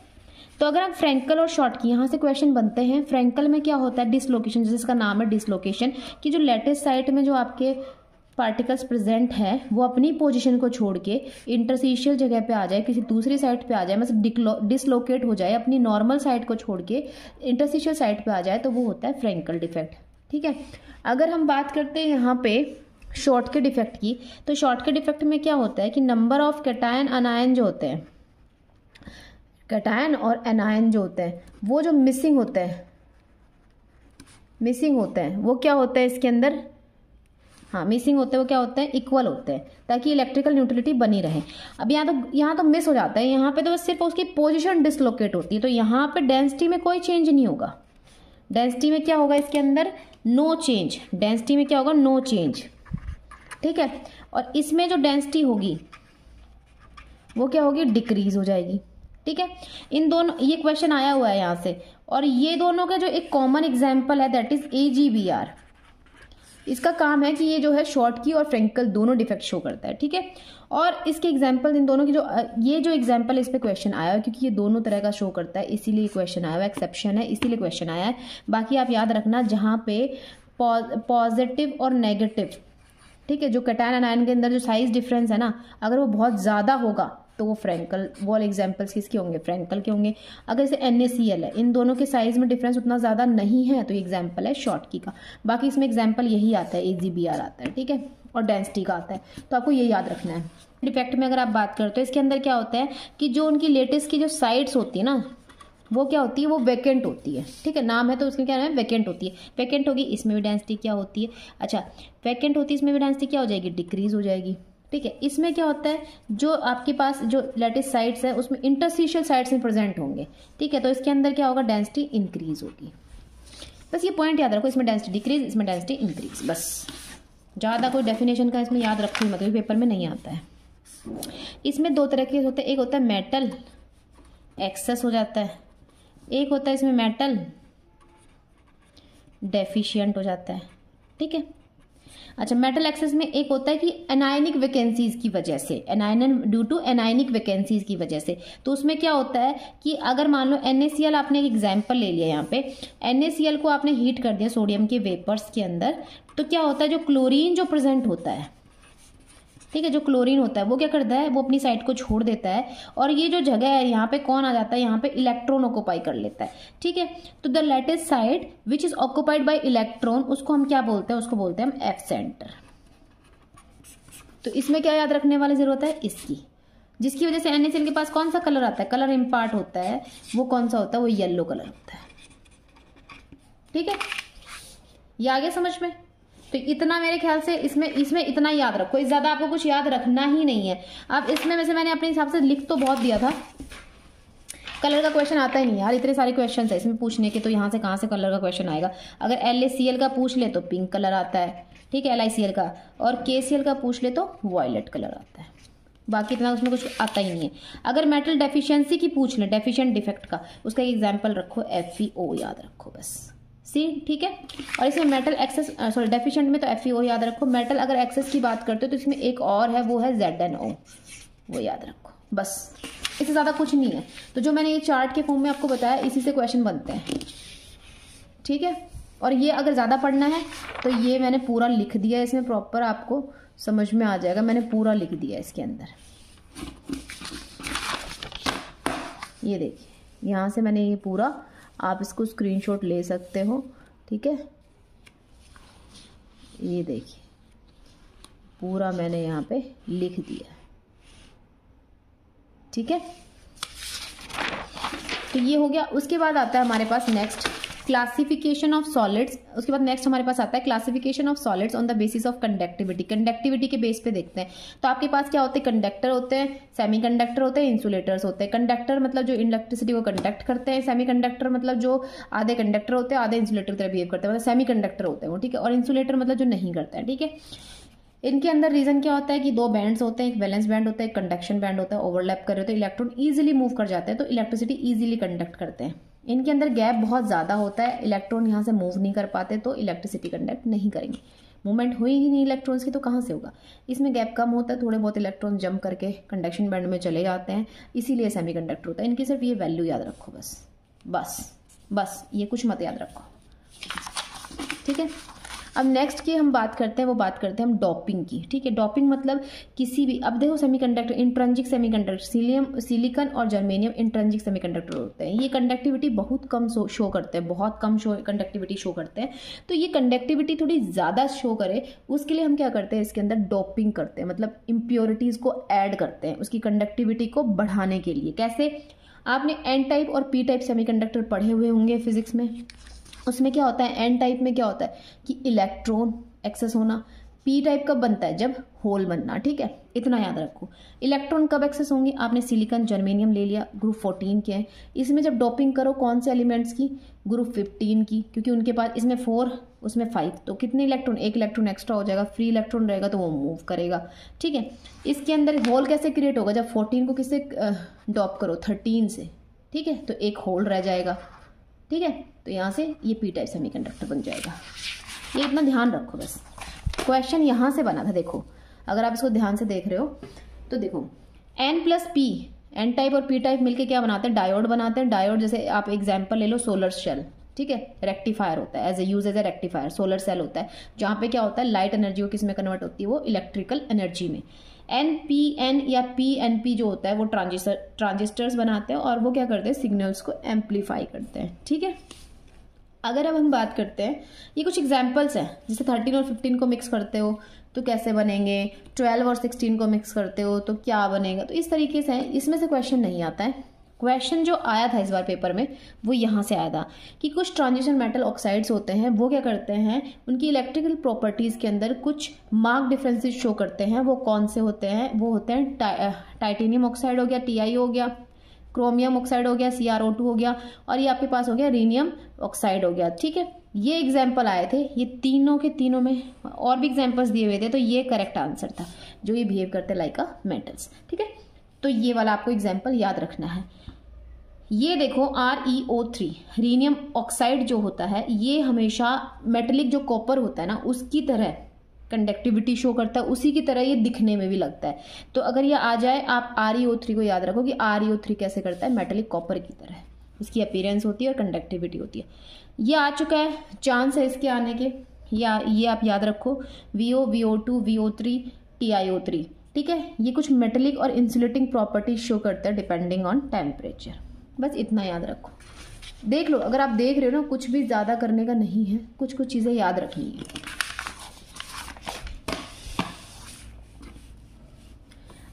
तो अगर हम फ्रैंकल और शॉर्ट की यहाँ से क्वेश्चन बनते हैं। फ्रैंकल में क्या होता है, डिसलोकेशन, जिसका नाम है डिसलोकेशन, कि जो लेटेस्ट साइट में जो आपके पार्टिकल्स प्रेजेंट है वो अपनी पोजीशन को छोड़ के इंटरस्टिशियल जगह पे आ जाए, किसी दूसरी साइड पे आ जाए, मतलब डिसलोकेट हो जाए, अपनी नॉर्मल साइड को छोड़ के इंटरस्टिशियल साइड पे आ जाए, तो वो होता है फ्रैंकल डिफेक्ट। ठीक है, अगर हम बात करते हैं यहाँ पे शॉर्ट के डिफेक्ट की, तो शॉर्ट के डिफेक्ट में क्या होता है कि नंबर ऑफ कैटायन अनायन जो होते हैं, कैटायन और एनायन जो होते हैं वो जो मिसिंग होते हैं वो क्या होता है इसके अंदर, हाँ मिसिंग होते हैं वो क्या होते हैं, इक्वल होते हैं, ताकि इलेक्ट्रिकल न्यूट्रलिटी बनी रहे। अब यहाँ तो मिस हो जाता है, यहाँ पे तो बस सिर्फ उसकी पोजीशन डिसलोकेट होती है, तो यहाँ पे डेंसिटी में कोई चेंज नहीं होगा। डेंसिटी में क्या होगा इसके अंदर, नो चेंज। डेंसिटी में क्या होगा, नो चेंज। ठीक है, और इसमें जो डेंसिटी होगी वो क्या होगी, डिक्रीज हो जाएगी। ठीक है, इन दोनों, ये क्वेश्चन आया हुआ है यहाँ से, और ये दोनों का जो एक कॉमन एग्जाम्पल है दैट इज AGBR। इसका काम है कि ये जो है शॉर्ट की और फ्रैंकल दोनों डिफेक्ट शो करता है। ठीक है, और इसके एग्जाम्पल इन दोनों की ये जो एग्जाम्पल इस पे क्वेश्चन आया है, क्योंकि ये दोनों तरह का शो करता है इसीलिए क्वेश्चन आया हुआ, एक्सेप्शन है इसीलिए क्वेश्चन आया है। बाकी आप याद रखना, जहाँ पे पॉजिटिव और नेगेटिव, ठीक है, जो कैटायन एनायन के अंदर जो साइज डिफरेंस है ना, अगर वो बहुत ज़्यादा होगा तो वो फ्रैंकल, वो एग्जाम्पल्स किसके होंगे, फ्रैंकल के होंगे। अगर जैसे NaCl है, इन दोनों के साइज में डिफरेंस उतना ज़्यादा नहीं है, तो एग्जाम्पल है शॉर्ट की का। बाकी इसमें एग्जाम्पल यही आता है, AGBR आता है। ठीक है, और डेंसिटी का आता है, तो आपको ये याद रखना है। डिफेक्ट में अगर आप बात करते हो, इसके अंदर क्या होता है कि जो उनकी लेटेस्ट की जो साइड्स होती है ना, वो क्या होती है, वो वैकेंट होती है। ठीक है, नाम है तो उसके क्या नाम है, वैकेंट होती है। वैकेंट होगी, इसमें भी डेंसिटी क्या होती है, अच्छा वैकेंट होती है, इसमें भी डेंसिटी क्या हो जाएगी, डिक्रीज हो जाएगी। ठीक है, इसमें क्या होता है, जो आपके पास जो लेटेस्ट साइट्स है उसमें इंटरस्टिशियल साइट्स में प्रेजेंट होंगे। ठीक है, तो इसके अंदर क्या होगा, डेंसिटी इंक्रीज होगी। बस ये पॉइंट याद रखो, इसमें डेंसिटी डिक्रीज, इसमें डेंसिटी इंक्रीज, बस। ज़्यादा कोई डेफिनेशन का इसमें याद रखो मतलब पेपर में नहीं आता है। इसमें दो तरह के होते हैं, एक होता है मेटल एक्सेस हो जाता है, एक होता है इसमें मेटल डेफिशिएंट हो जाता है। ठीक है, अच्छा मेटल एक्सेस में एक होता है कि एनायनिक वैकेंसीज की वजह से, anion due to anionic vacancies की वजह से। तो उसमें क्या होता है कि अगर मान लो NaCl, आपने एक एग्जांपल ले लिया, यहाँ पे NaCl को आपने हीट कर दिया सोडियम के वेपर्स के अंदर, तो क्या होता है, जो क्लोरीन जो प्रेजेंट होता है, ठीक है, जो क्लोरीन होता है वो क्या करता है, वो अपनी साइड को छोड़ देता है, और ये जो जगह है यहाँ पे कौन आ जाता है, यहाँ पे इलेक्ट्रॉन ऑक्यूपाई कर लेता है। ठीक है, तो the latest side which is occupied by electron, उसको हम क्या बोलते हैं, उसको बोलते हैं हम F सेंटर। तो इसमें क्या याद रखने वाली जरूरत है, इसकी, जिसकी वजह से NaCl के पास कौन सा कलर आता है, कलर इम्पार्ट होता है, वो कौन सा होता है, वो येलो कलर होता है। ठीक है, ये आ गया समझ में। तो इतना मेरे ख्याल से इसमें इतना याद रखो, इस ज्यादा आपको कुछ याद रखना ही नहीं है। अब इसमें वैसे मैंने अपने हिसाब से लिख तो बहुत दिया था, कलर का क्वेश्चन आता ही नहीं यार, इतने सारे क्वेश्चन है इसमें पूछने के, तो यहाँ से कहाँ से कलर का क्वेश्चन आएगा। अगर LaCl का पूछ ले तो पिंक कलर आता है, ठीक है, LiCl का, और KCl का पूछ ले तो वॉयलेट कलर आता है। बाकी इतना उसमें कुछ आता ही नहीं है। अगर मेटल डेफिशिएंसी की पूछ ले, डेफिशिएंट डिफेक्ट का, उसका एक एग्जाम्पल रखो FeO याद रखो बस, सी। ठीक है, और इसमें मेटल एक्सेस, सॉरी डेफिशिएंट में तो FeO याद रखो। मेटल अगर एक्सेस की बात करते हो तो इसमें एक और है, वो है ZnO, वो याद रखो बस, इससे ज़्यादा कुछ नहीं है। तो जो मैंने ये चार्ट के फॉर्म में आपको बताया, इसी से क्वेश्चन बनते हैं। ठीक है, और ये अगर ज़्यादा पढ़ना है तो ये मैंने पूरा लिख दिया, इसमें प्रॉपर आपको समझ में आ जाएगा, मैंने पूरा लिख दिया इसके अंदर। ये देखिए, यहाँ से मैंने ये पूरा, आप इसको स्क्रीनशॉट ले सकते हो। ठीक है, ये देखिए पूरा मैंने यहाँ पे लिख दिया। ठीक है, तो ये हो गया। उसके बाद आता है हमारे पास नेक्स्ट क्लासिफिकेशन ऑफ सॉलिड्स। उसके बाद नेक्स्ट हमारे पास आता है classification of solids on the basis of conductivity. Conductivity के बेस पे देखते हैं। तो आपके पास क्या होते हैं, कंडक्टर होते हैं, सेमीकंडक्टर होते हैं, इंसुलेटर्स होते हैं। कंडक्टर मतलब जो इलेक्ट्रिसिटी को कंडक्ट करते हैं, सेमीकंडक्टर मतलब जो आधे कंडक्टर होते हैं, आधे इंसुलेटर की तरह बिहेव करते हैं, मतलब सेमीकंडक्टर होते हैं वो। ठीक है, और इंसुलेटर मतलब जो नहीं करते हैं। ठीक है, इनके अंदर रीजन क्या होता है कि दो बैंड्स होते हैं, एक वैलेंस बैंड होता है, एक कंडक्शन बैंड होता है, ओवरलैप कर रहे होते हैं, इलेक्ट्रॉन इजीली मूव कर जाते हैं, तो इलेक्ट्रिसिटी इजीली कंडक्ट करते हैं। इनके अंदर गैप बहुत ज़्यादा होता है, इलेक्ट्रॉन यहाँ से मूव नहीं कर पाते, तो इलेक्ट्रिसिटी कंडक्ट नहीं करेंगे। मूवमेंट हुई ही नहीं इलेक्ट्रॉन्स की तो कहाँ से होगा। इसमें गैप कम होता है, थोड़े बहुत इलेक्ट्रॉन जंप करके कंडक्शन बैंड में चले जाते हैं, इसीलिए सेमीकंडक्टर होता है। इनकी सिर्फ ये वैल्यू याद रखो, बस बस बस ये कुछ मत याद रखो, ठीक है। अब नेक्स्ट की हम बात करते हैं, वो बात करते हैं हम डोपिंग की, ठीक है। डोपिंग मतलब किसी भी, अब देखो सेमीकंडक्टर, इंट्रिंसिक सेमीकंडक्टर, सिलिकॉन और जर्मेनियम इंट्रिंसिक सेमीकंडक्टर होते हैं। ये कंडक्टिविटी बहुत कम शो करते हैं, बहुत कम कंडक्टिविटी शो करते हैं। तो ये कंडक्टिविटी थोड़ी ज़्यादा शो करे, उसके लिए हम क्या करते हैं, इसके अंदर डोपिंग करते हैं, मतलब इम्प्योरिटीज़ को ऐड करते हैं उसकी कंडक्टिविटी को बढ़ाने के लिए। कैसे? आपने एन टाइप और पी टाइप सेमीकंडक्टर पढ़े हुए होंगे फिजिक्स में। उसमें क्या होता है, एन टाइप में क्या होता है कि इलेक्ट्रॉन एक्सेस होना। पी टाइप कब बनता है, जब होल बनना, ठीक है, इतना याद रखो। इलेक्ट्रॉन कब एक्सेस होंगे, आपने सिलिकॉन जर्मेनियम ले लिया, ग्रुप 14 के हैं। इसमें जब डोपिंग करो कौन से एलिमेंट्स की, ग्रुप 15 की, क्योंकि उनके पास इसमें 4 उसमें 5, तो कितने इलेक्ट्रॉन, एक इलेक्ट्रॉन एक्स्ट्रा हो जाएगा, फ्री इलेक्ट्रॉन रहेगा तो वो मूव करेगा, ठीक है। इसके अंदर होल कैसे क्रिएट होगा, जब 14 को किससे डॉप करो, 13 से, ठीक है, तो एक होल रह जाएगा, ठीक है। तो यहाँ से ये पी टाइप सेमीकंडक्टर बन जाएगा। ये इतना ध्यान रखो बस। क्वेश्चन यहाँ से बना था, देखो अगर आप इसको ध्यान से देख रहे हो तो देखो N plus P, N type और पी टाइप मिलके क्या बनाते हैं, डायोड बनाते हैं। डायोड जैसे आप एग्जांपल ले लो, सोलर सेल, ठीक है, रेक्टिफायर होता है, use as a rectifier. Solar cell होता है जहाँ पे क्या होता है, लाइट एनर्जी को किस में कन्वर्ट होती है, वो इलेक्ट्रिकल एनर्जी में। एन पी एन या पी एन पी जो होता है वो ट्रांजिस्टर्स बनाते हैं और वो क्या करते हैं, सिग्नल्स को एम्पलीफाई करते हैं, ठीक है। अगर अब हम बात करते हैं, ये कुछ एग्जाम्पल्स हैं, जैसे 13 और 15 को मिक्स करते हो तो कैसे बनेंगे, 12 और 16 को मिक्स करते हो तो क्या बनेगा, तो इस तरीके से इसमें से क्वेश्चन नहीं आता है। क्वेश्चन जो आया था इस बार पेपर में वो यहाँ से आया था कि कुछ ट्रांजिशन मेटल ऑक्साइड्स होते हैं, वो क्या करते हैं, उनकी इलेक्ट्रिकल प्रॉपर्टीज़ के अंदर कुछ मार्क डिफरेंसेस शो करते हैं। वो कौन से होते हैं, वो होते हैं टाइटेनियम ऑक्साइड हो गया, TiO हो गया, क्रोमियम ऑक्साइड हो गया, CrO2 हो गया, और ये आपके पास हो गया रीनियम ऑक्साइड हो गया, ठीक है। ये एग्जाम्पल आए थे, ये तीनों के तीनों में और भी एग्जाम्पल्स दिए हुए थे, तो ये करेक्ट आंसर था, जो ये बिहेव करते लाइक अ मेटल्स, ठीक है। तो ये वाला आपको एग्जाम्पल याद रखना है। ये देखो ReO3, रीनियम ऑक्साइड जो होता है, ये हमेशा मेटेलिक जो कॉपर होता है ना, उसकी तरह कंडक्टिविटी शो करता है, उसी की तरह ये दिखने में भी लगता है। तो अगर ये आ जाए, आप ReO3 को याद रखो कि ReO3 कैसे करता है, मेटेलिक कॉपर की तरह इसकी अपीयरेंस होती है और कंडक्टिविटी होती है। ये आ चुका है, चांस है इसके आने के, या ये आप याद रखो, VO, VO2, VO3, TiO3, ठीक है। ये कुछ मेटेलिक और इंसुलेटिंग प्रॉपर्टीज शो करता है डिपेंडिंग ऑन टेम्परेचर, बस इतना याद रखो। देख लो, अगर आप देख रहे हो ना, कुछ भी ज़्यादा करने का नहीं है, कुछ कुछ चीज़ें याद रखनी है।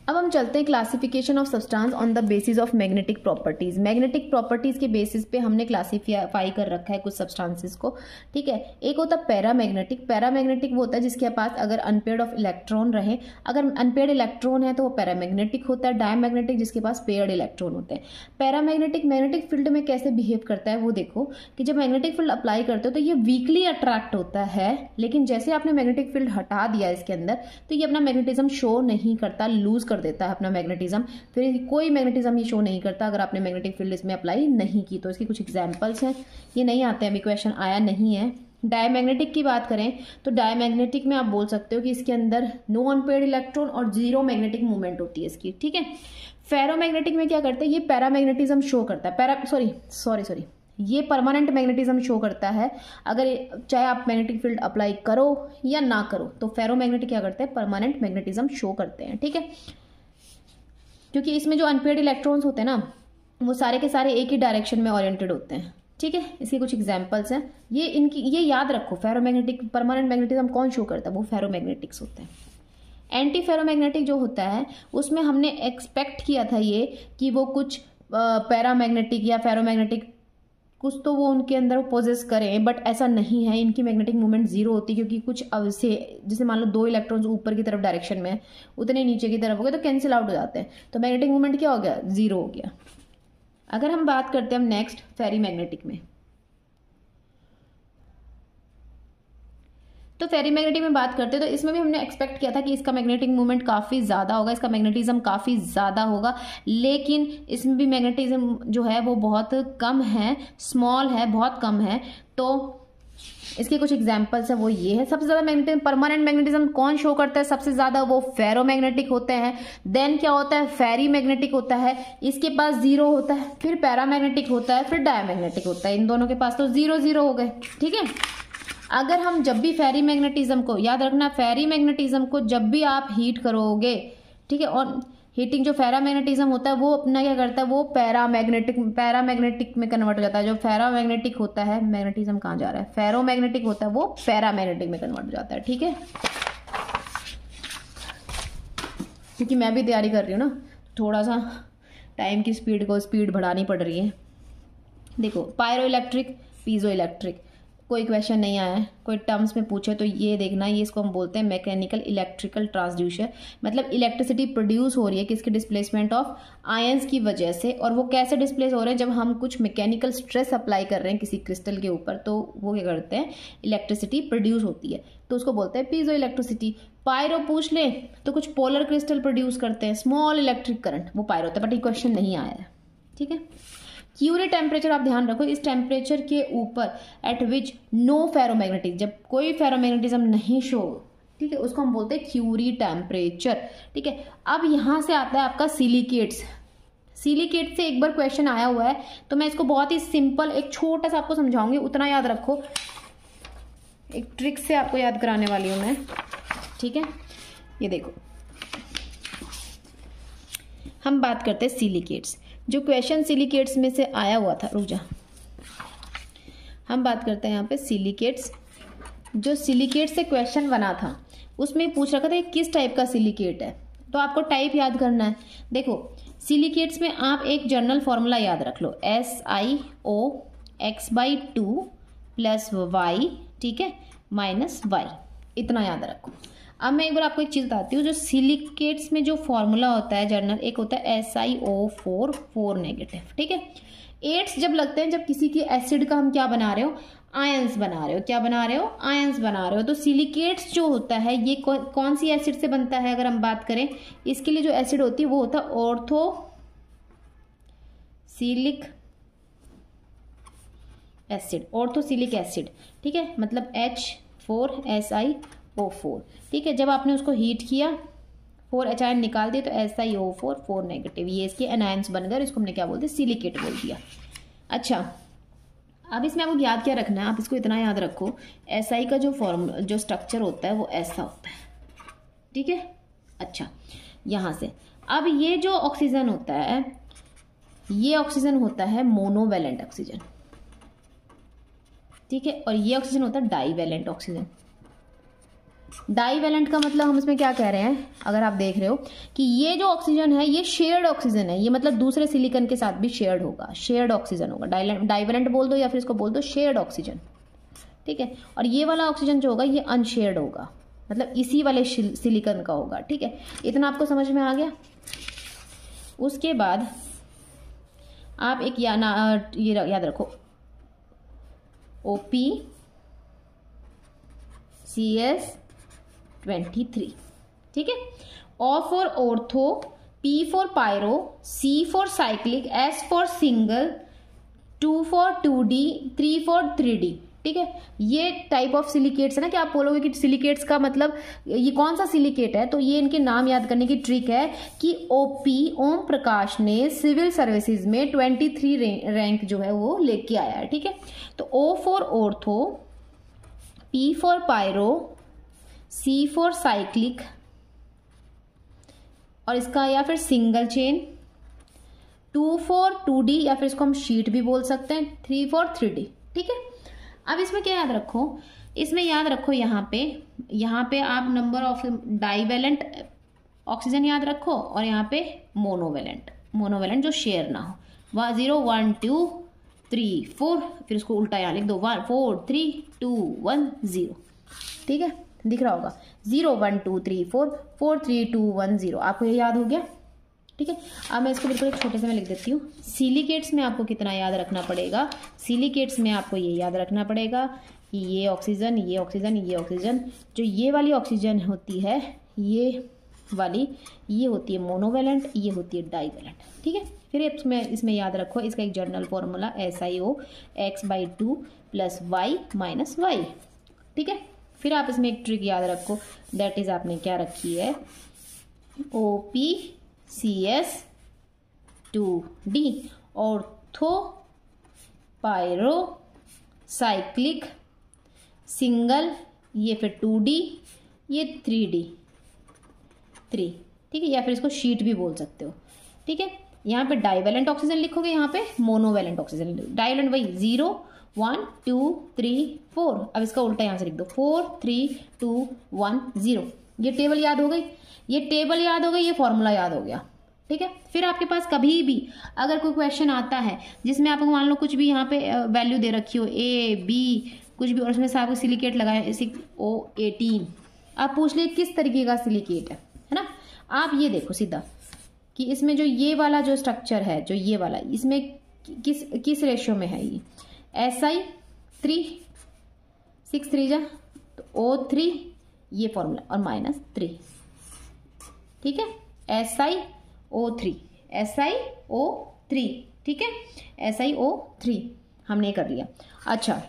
अब हम चलते हैं classification of substance on the basis of magnetic properties. Magnetic properties के बेसिस पे हमने क्लासिफाई कर रखा है कुछ सब्सटेंसेस को, ठीक है। एक होता है पैरामैग्नेटिक। पैरामैग्नेटिक वो होता है जिसके पास अगर अनपेयर्ड ऑफ इलेक्ट्रॉन रहे, अगर अनपेयर्ड इलेक्ट्रॉन है तो वो पैरामैग्नेटिक होता है। डायमैग्नेटिक जिसके पास पेयर्ड इलेक्ट्रॉन होते हैं। पैरामैग्नेटिक मैग्नेटिक फील्ड में कैसे बिहेव करता है वो देखो कि जब मैग्नेटिक फील्ड अप्लाई करते हो तो ये वीकली अट्रैक्ट होता है, लेकिन जैसे आपने मैग्नेटिक फील्ड हटा दिया इसके अंदर तो ये अपना मैग्नेटिज्म शो नहीं करता, लूज कर देता है अपना मैग्नेटिज्म, फिर कोई मैग्नेटिज्म ये शो नहीं करता अगर आपने मैग्नेटिक फील्ड इसमें अप्लाई नहीं की। तो इसकी कुछ एग्जांपल्स हैं, ये नहीं आते हैं, अभी क्वेश्चन आया नहीं है। डायमैग्नेटिक की बात करें तो डायमैग्नेटिक में आप बोल सकते हो कि इसके अंदर नो अनपेयर्ड इलेक्ट्रॉन और जीरो मैग्नेटिक मूवमेंट होती है इसकी, ठीक है। फेरोमैग्नेटिक में क्या करते हैं, ये पैरामैग्नेटिज्म शो करता है, सॉरी ये परमानेंट मैग्नेटिज्म शो करता है। अगर चाहे आप मैग्नेटिक फील्ड अप्लाई करो या ना करो, तो फेरोमैग्नेटिक क्या करते हैं, परमानेंट मैग्नेटिज्म शो करते हैं, ठीक है। क्योंकि इसमें जो अनपेयर्ड इलेक्ट्रॉन्स होते हैं ना, वो सारे के सारे एक ही डायरेक्शन में ओरिएंटेड होते हैं, ठीक है। इसके कुछ एग्जांपल्स हैं, ये याद रखो। फेरोमैग्नेटिक परमानेंट मैग्नेटिज्म कौन शो करता है, वो फेरोमैग्नेटिक्स होते हैं। एंटी फेरोमैग्नेटिक जो होता है उसमें हमने एक्सपेक्ट किया था ये कि वो कुछ पैरामैग्नेटिक या फेरोमैग्नेटिक कुछ तो वो उनके अंदर पोजेस करें, बट ऐसा नहीं है। इनकी मैग्नेटिक मूवमेंट जीरो होती है, क्योंकि कुछ से जैसे मान लो 2 इलेक्ट्रॉन्स ऊपर की तरफ डायरेक्शन में उतने नीचे की तरफ हो गए तो कैंसिल आउट हो जाते हैं, तो मैग्नेटिक मूवमेंट क्या हो गया, जीरो हो गया। अगर हम बात करते हैं नेक्स्ट फेरी मैग्नेटिक में, तो फेरीमैग्नेटिक में बात करते हैं तो इसमें भी हमने एक्सपेक्ट किया था कि इसका मैग्नेटिक मूवमेंट काफ़ी ज़्यादा होगा, इसका मैग्नेटिज्म काफ़ी ज़्यादा होगा, लेकिन इसमें भी मैग्नेटिज्म जो है वो बहुत कम है, स्मॉल है, बहुत कम है। तो इसके कुछ एग्जाम्पल्स है, वो ये है। सबसे ज़्यादा मैग्नेटिज्म, परमानेंट मैग्नेटिज्म कौन शो करता है सबसे ज़्यादा? वो फेरोमैग्नेटिक होते हैं। देन क्या होता है? फेरी मैग्नेटिक होता है, इसके पास 0 होता है, फिर पैरामैग्नेटिक होता है, फिर डायमैग्नेटिक होता है। इन दोनों के पास तो 0 0 हो गए, ठीक है। अगर हम जब भी फेरी मैग्नेटिज्म को, याद रखना, फेरी मैग्नेटिज्म को जब भी आप हीट करोगे, ठीक है, और हीटिंग जो फेरामैग्नेटिज्म होता है वो अपना क्या करता है, वो पैरामैग्नेटिक में कन्वर्ट हो जाता है। जो फेरामैग्नेटिक होता है, मैग्नेटिज्म कहाँ जा रहा है, फेरोमैग्नेटिक होता है, वो पैरामैग्नेटिक में कन्वर्ट हो जाता है, ठीक है। क्योंकि मैं भी तैयारी कर रही हूँ ना, थोड़ा सा टाइम की स्पीड बढ़ानी पड़ रही है। देखो, पायरो इलेक्ट्रिक, पीजो इलेक्ट्रिक, कोई क्वेश्चन नहीं आया है, कोई टर्म्स में पूछे तो ये देखना, ये इसको हम बोलते हैं मैकेनिकल इलेक्ट्रिकल ट्रांसड्यूसर। मतलब इलेक्ट्रिसिटी प्रोड्यूस हो रही है किसके? डिस्प्लेसमेंट ऑफ आयंस की वजह से। और वो कैसे डिस्प्लेस हो रहे हैं? जब हम कुछ मैकेनिकल स्ट्रेस अप्लाई कर रहे हैं किसी क्रिस्टल के ऊपर, तो वो क्या करते हैं, इलेक्ट्रिसिटी प्रोड्यूस होती है, तो उसको बोलते हैं पीजो इलेक्ट्रिसिटी। पायरो पूछ ले तो कुछ पोलर क्रिस्टल प्रोड्यूस करते हैं, स्मॉल इलेक्ट्रिक करंट, वो पायरो होता है, बट ये क्वेश्चन नहीं आया है, ठीक है। क्यूरी टेम्परेचर आप ध्यान रखो, इस टेम्परेचर के ऊपर एट विच नो फेरोमैग्नेटिज्म, जब कोई फेरोमैग्नेटिज्म नहीं शो, ठीक है, उसको हम बोलते हैं क्यूरी टेम्परेचर, ठीक है। अब यहां से आता है आपका सिलिकेट्स। सिलिकेट से एक बार क्वेश्चन आया हुआ है, तो मैं इसको बहुत ही सिंपल एक छोटा सा आपको समझाऊंगी, उतना याद रखो, एक ट्रिक से आपको याद कराने वाली हूं मैं, ठीक है। ये देखो, हम बात करते हैं सिलिकेट्स। जो क्वेश्चन सिलिकेट्स में से आया हुआ था, रुक जा, हम बात करते हैं यहाँ पे सिलिकेट्स। जो सिलिकेट से क्वेश्चन बना था उसमें पूछ रखा था कि किस टाइप का सिलिकेट है, तो आपको टाइप याद करना है। देखो, सिलिकेट्स में आप एक जनरल फॉर्मूला याद रख लो, SiO x/2 + y, ठीक है, -y, इतना याद रखो। अब मैं एक बार आपको एक चीज बताती हूँ, जो सिलिकेट्स में जो फॉर्मूला होता है जनरल, एक होता है SiO4 4 नेगेटिव, ठीक है। 8 जब लगते हैं, जब किसी की एसिड का हम क्या बना रहे हो, आयंस बना रहे हो, क्या बना रहे हो, आयंस बना रहे हो। तो सिलिकेट्स जो होता है ये कौन सी एसिड से बनता है? अगर हम बात करें, इसके लिए जो एसिड होती है वो होता है ऑर्थोसिलिक एसिड, ऑर्थोसिलिक एसिड, ठीक है, मतलब H4SiO4, ठीक है। जब आपने उसको हीट किया, 4H आयन निकाल दिए, तो SiO4 4 नेगेटिव, ये इसके एनायंस बन गए, इसको हमने क्या बोलते हैं, सिलिकेट बोल दिया। अच्छा, अब इसमें आपको याद क्या रखना है, आप इसको इतना याद रखो, SI का जो फॉर्मूला, जो स्ट्रक्चर होता है वो ऐसा होता है, ठीक है। अच्छा, यहां से अब ये जो ऑक्सीजन होता है, ये ऑक्सीजन होता है मोनोवैलेंट ऑक्सीजन, ठीक है, और ये ऑक्सीजन होता है डाईवैलेंट ऑक्सीजन। डाईवैलेंट का मतलब हम इसमें क्या कह रहे हैं, अगर आप देख रहे हो कि ये जो ऑक्सीजन है ये शेयर्ड ऑक्सीजन है, ये मतलब दूसरे सिलिकॉन के साथ भी शेयर्ड होगा, शेयर्ड ऑक्सीजन होगा। डाईवैलेंट बोल दो या फिर इसको बोल दो शेयर्ड ऑक्सीजन, ठीक है। और ये वाला ऑक्सीजन जो होगा ये अनशेयर्ड होगा, मतलब इसी वाले सिलिकॉन का होगा, ठीक है। इतना आपको समझ में आ गया। उसके बाद आप एक ये याद रखो, OPCS23, ठीक है। O for ortho, P for pyro, C for cyclic, S for single, 2 for 2D, 3 for 3D, ठीक है। ये टाइप ऑफ सिलिकेट्स है ना, कि आप बोलोगे कि सिलिकेट्स का मतलब ये कौन सा सिलिकेट है, तो ये इनके नाम याद करने की ट्रिक है कि ओम प्रकाश ने सिविल सर्विसेज में 23 रैंक जो है वो लेके आया है, ठीक है। तो O for ortho, P for pyro, C for cyclic, और इसका या फिर सिंगल चेन, 2 फॉर 2D या फिर इसको हम शीट भी बोल सकते हैं, 3 फॉर 3D, ठीक है। अब इसमें क्या याद रखो, इसमें याद रखो यहाँ पे आप नंबर ऑफ डाईवैलेंट ऑक्सीजन याद रखो, और यहाँ पे मोनोवैलेंट जो शेयर ना हो, 0 1 2 3 4, फिर इसको उल्टा यहाँ लिख दो, 1 4 3 2 1 0, ठीक है, दिख रहा होगा, 0 1 2 3 4 4 3 2 1 0, आपको ये याद हो गया, ठीक है। अब मैं इसको बिल्कुल एक छोटे से में लिख देती हूँ। सिलिकेट्स में आपको कितना याद रखना पड़ेगा, सिलिकेट्स में आपको ये याद रखना पड़ेगा, कि ये ऑक्सीजन, ये ऑक्सीजन, ये ऑक्सीजन, जो ये वाली ऑक्सीजन होती है ये वाली, ये होती है मोनोवेलेंट, ये होती है डाईवेलेंट। ठीक है, फिर इसमें याद रखो इसका एक general formula SiO X/2 + Y - Y। ठीक है, फिर आप इसमें एक ट्रिक याद रखो, दैट इज आपने क्या रखी है OPCS2D, ortho pyro cyclic single, ये फिर 2D, ये 3D 3। ठीक है, या फिर इसको शीट भी बोल सकते हो। ठीक है, यहाँ पे डाईवेलेंट ऑक्सीजन लिखोगे, यहाँ पे मोनोवेलेंट ऑक्सीजन। डाईवेलेंट वही 0 1 2 3 4। अब इसका उल्टा यहाँ से लिख दो 4 3 2 1 0। ये टेबल याद हो गई, ये टेबल याद हो गई, ये फॉर्मूला याद हो गया। ठीक है, फिर आपके पास कभी भी अगर कोई क्वेश्चन आता है जिसमें आपको मान लो कुछ भी यहाँ पे वैल्यू दे रखी हो A B कुछ भी, और उसमें से आपको सिलिकेट लगाए O18, आप पूछ ले किस तरीके का सिलिकेट है ना। आप ये देखो सीधा कि इसमें जो ये वाला जो स्ट्रक्चर है, जो ये वाला, इसमें किस रेशियो में है ये Si3 6 3 जा तो O3, ये फॉर्मूला और -3। ठीक है, SiO3 ठीक है, SiO3 हमने कर लिया। अच्छा,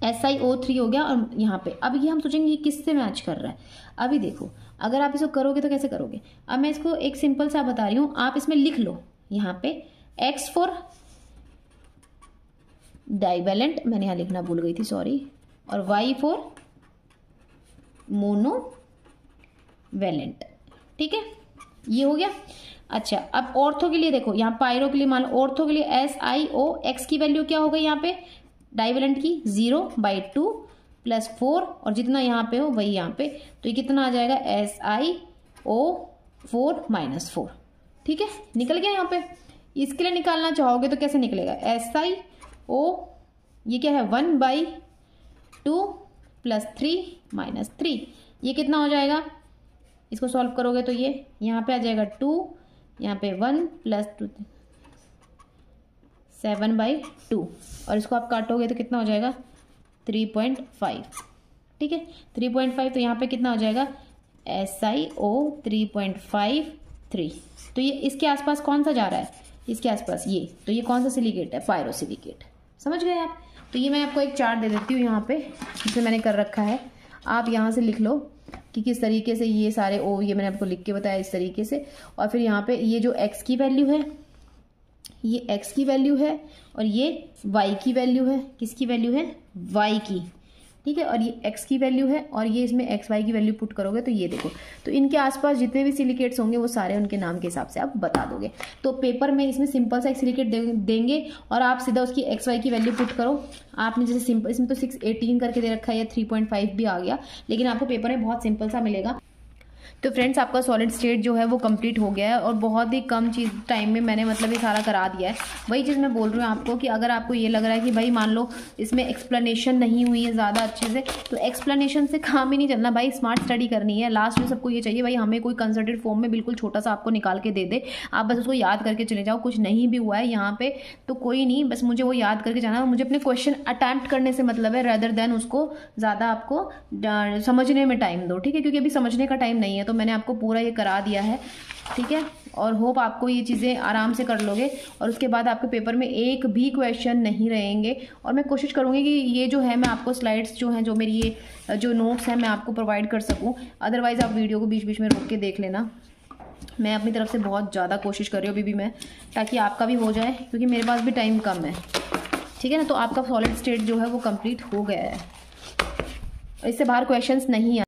SiO3 हो गया, और यहाँ पे अब ये हम सोचेंगे किससे मैच कर रहा है। अभी देखो, अगर आप इसको करोगे तो कैसे करोगे, अब मैं इसको एक सिंपल सा बता रही हूँ, आप इसमें लिख लो यहाँ पे X फॉर डाईवेलेंट, मैंने यहाँ लिखना भूल गई थी सॉरी, और Y फॉर मोनोवेलेंट। ठीक है, ये हो गया। अच्छा, अब ऑर्थो के लिए देखो, यहाँ पायरो के लिए मान लो, ऑर्थो के लिए SiO X की वैल्यू क्या हो गई यहाँ पे डाईवेलेंट की 0/2 + 4, और जितना यहाँ पे हो वही यहाँ पे, तो ये कितना आ जाएगा SiO4 - 4। ठीक है, निकल गया यहाँ पे। इसके लिए निकालना चाहोगे तो कैसे निकलेगा SiO, ये क्या है 1/2 + 3 - 3, ये कितना हो जाएगा, इसको सॉल्व करोगे तो ये यहाँ पे आ जाएगा 2, यहाँ पे 1 + 2 7/2, और इसको आप काटोगे तो कितना हो जाएगा 3.5। ठीक है, 3.5, तो यहाँ पे कितना हो जाएगा SiO 3.53। तो ये इसके आसपास कौन सा जा रहा है, इसके आसपास ये, तो ये कौन सा सिलिकेट है, पायरोसिलिकेट। समझ गए आप। तो ये मैं आपको एक चार्ट दे देती हूँ यहाँ पे, जिसे मैंने कर रखा है, आप यहाँ से लिख लो कि किस तरीके से ये सारे ये मैंने आपको लिख के बताया इस तरीके से। और फिर यहाँ पे ये जो X की वैल्यू है, ये X की वैल्यू है, और ये Y की वैल्यू है, किसकी वैल्यू है Y की। ठीक है, और ये X की वैल्यू है, और ये इसमें XY की वैल्यू पुट करोगे तो ये देखो, तो इनके आसपास जितने भी सिलिकेट्स होंगे वो सारे उनके नाम के हिसाब से आप बता दोगे। तो पेपर में इसमें सिंपल सा एक सिलिकेट देंगे, और आप सीधा उसकी XY की वैल्यू पुट करो। आपने जैसे सिंपल, इसमें तो 618 करके दे रखा है, या 3.5 भी आ गया, लेकिन आपको पेपर में बहुत सिंपल सा मिलेगा। तो फ्रेंड्स, आपका सॉलिड स्टेट जो है वो कंप्लीट हो गया है, और बहुत ही कम टाइम में मैंने मतलब ये सारा करा दिया है। वही चीज़ मैं बोल रही हूँ आपको कि अगर आपको ये लग रहा है कि भाई मान लो इसमें एक्सप्लेनेशन नहीं हुई है ज़्यादा अच्छे से, तो एक्सप्लेनेशन से काम ही नहीं चलना भाई, स्मार्ट स्टडी करनी है। लास्ट में सबको ये चाहिए भाई हमें कोई कंसल्टेड फॉर्म में बिल्कुल छोटा सा आपको निकाल के दे दे, आप बस उसको याद करके चले जाओ। कुछ नहीं भी हुआ है यहाँ पे तो कोई नहीं, बस मुझे वो याद करके जाना। मुझे अपने क्वेश्चन अटैम्प्ट करने से मतलब है, रेदर देन उसको ज़्यादा आपको समझने में टाइम दो। ठीक है, क्योंकि अभी समझने का टाइम नहीं है, तो मैंने आपको पूरा ये करा दिया है। ठीक है, और होप आपको ये चीज़ें आराम से कर लोगे, और उसके बाद आपके पेपर में एक भी क्वेश्चन नहीं रहेंगे। और मैं कोशिश करूँगी कि ये जो है मैं आपको स्लाइड्स जो हैं, जो मेरी ये जो नोट्स हैं, मैं आपको प्रोवाइड कर सकूँ। अदरवाइज़ आप वीडियो को बीच बीच में रोक के देख लेना। मैं अपनी तरफ से बहुत ज़्यादा कोशिश कर रही हूँ अभी भी मैं, ताकि आपका भी हो जाए, क्योंकि मेरे पास भी टाइम कम है। ठीक है ना, तो आपका सॉलिड स्टेट जो है वो कंप्लीट हो गया है, इससे बाहर क्वेश्चंस नहीं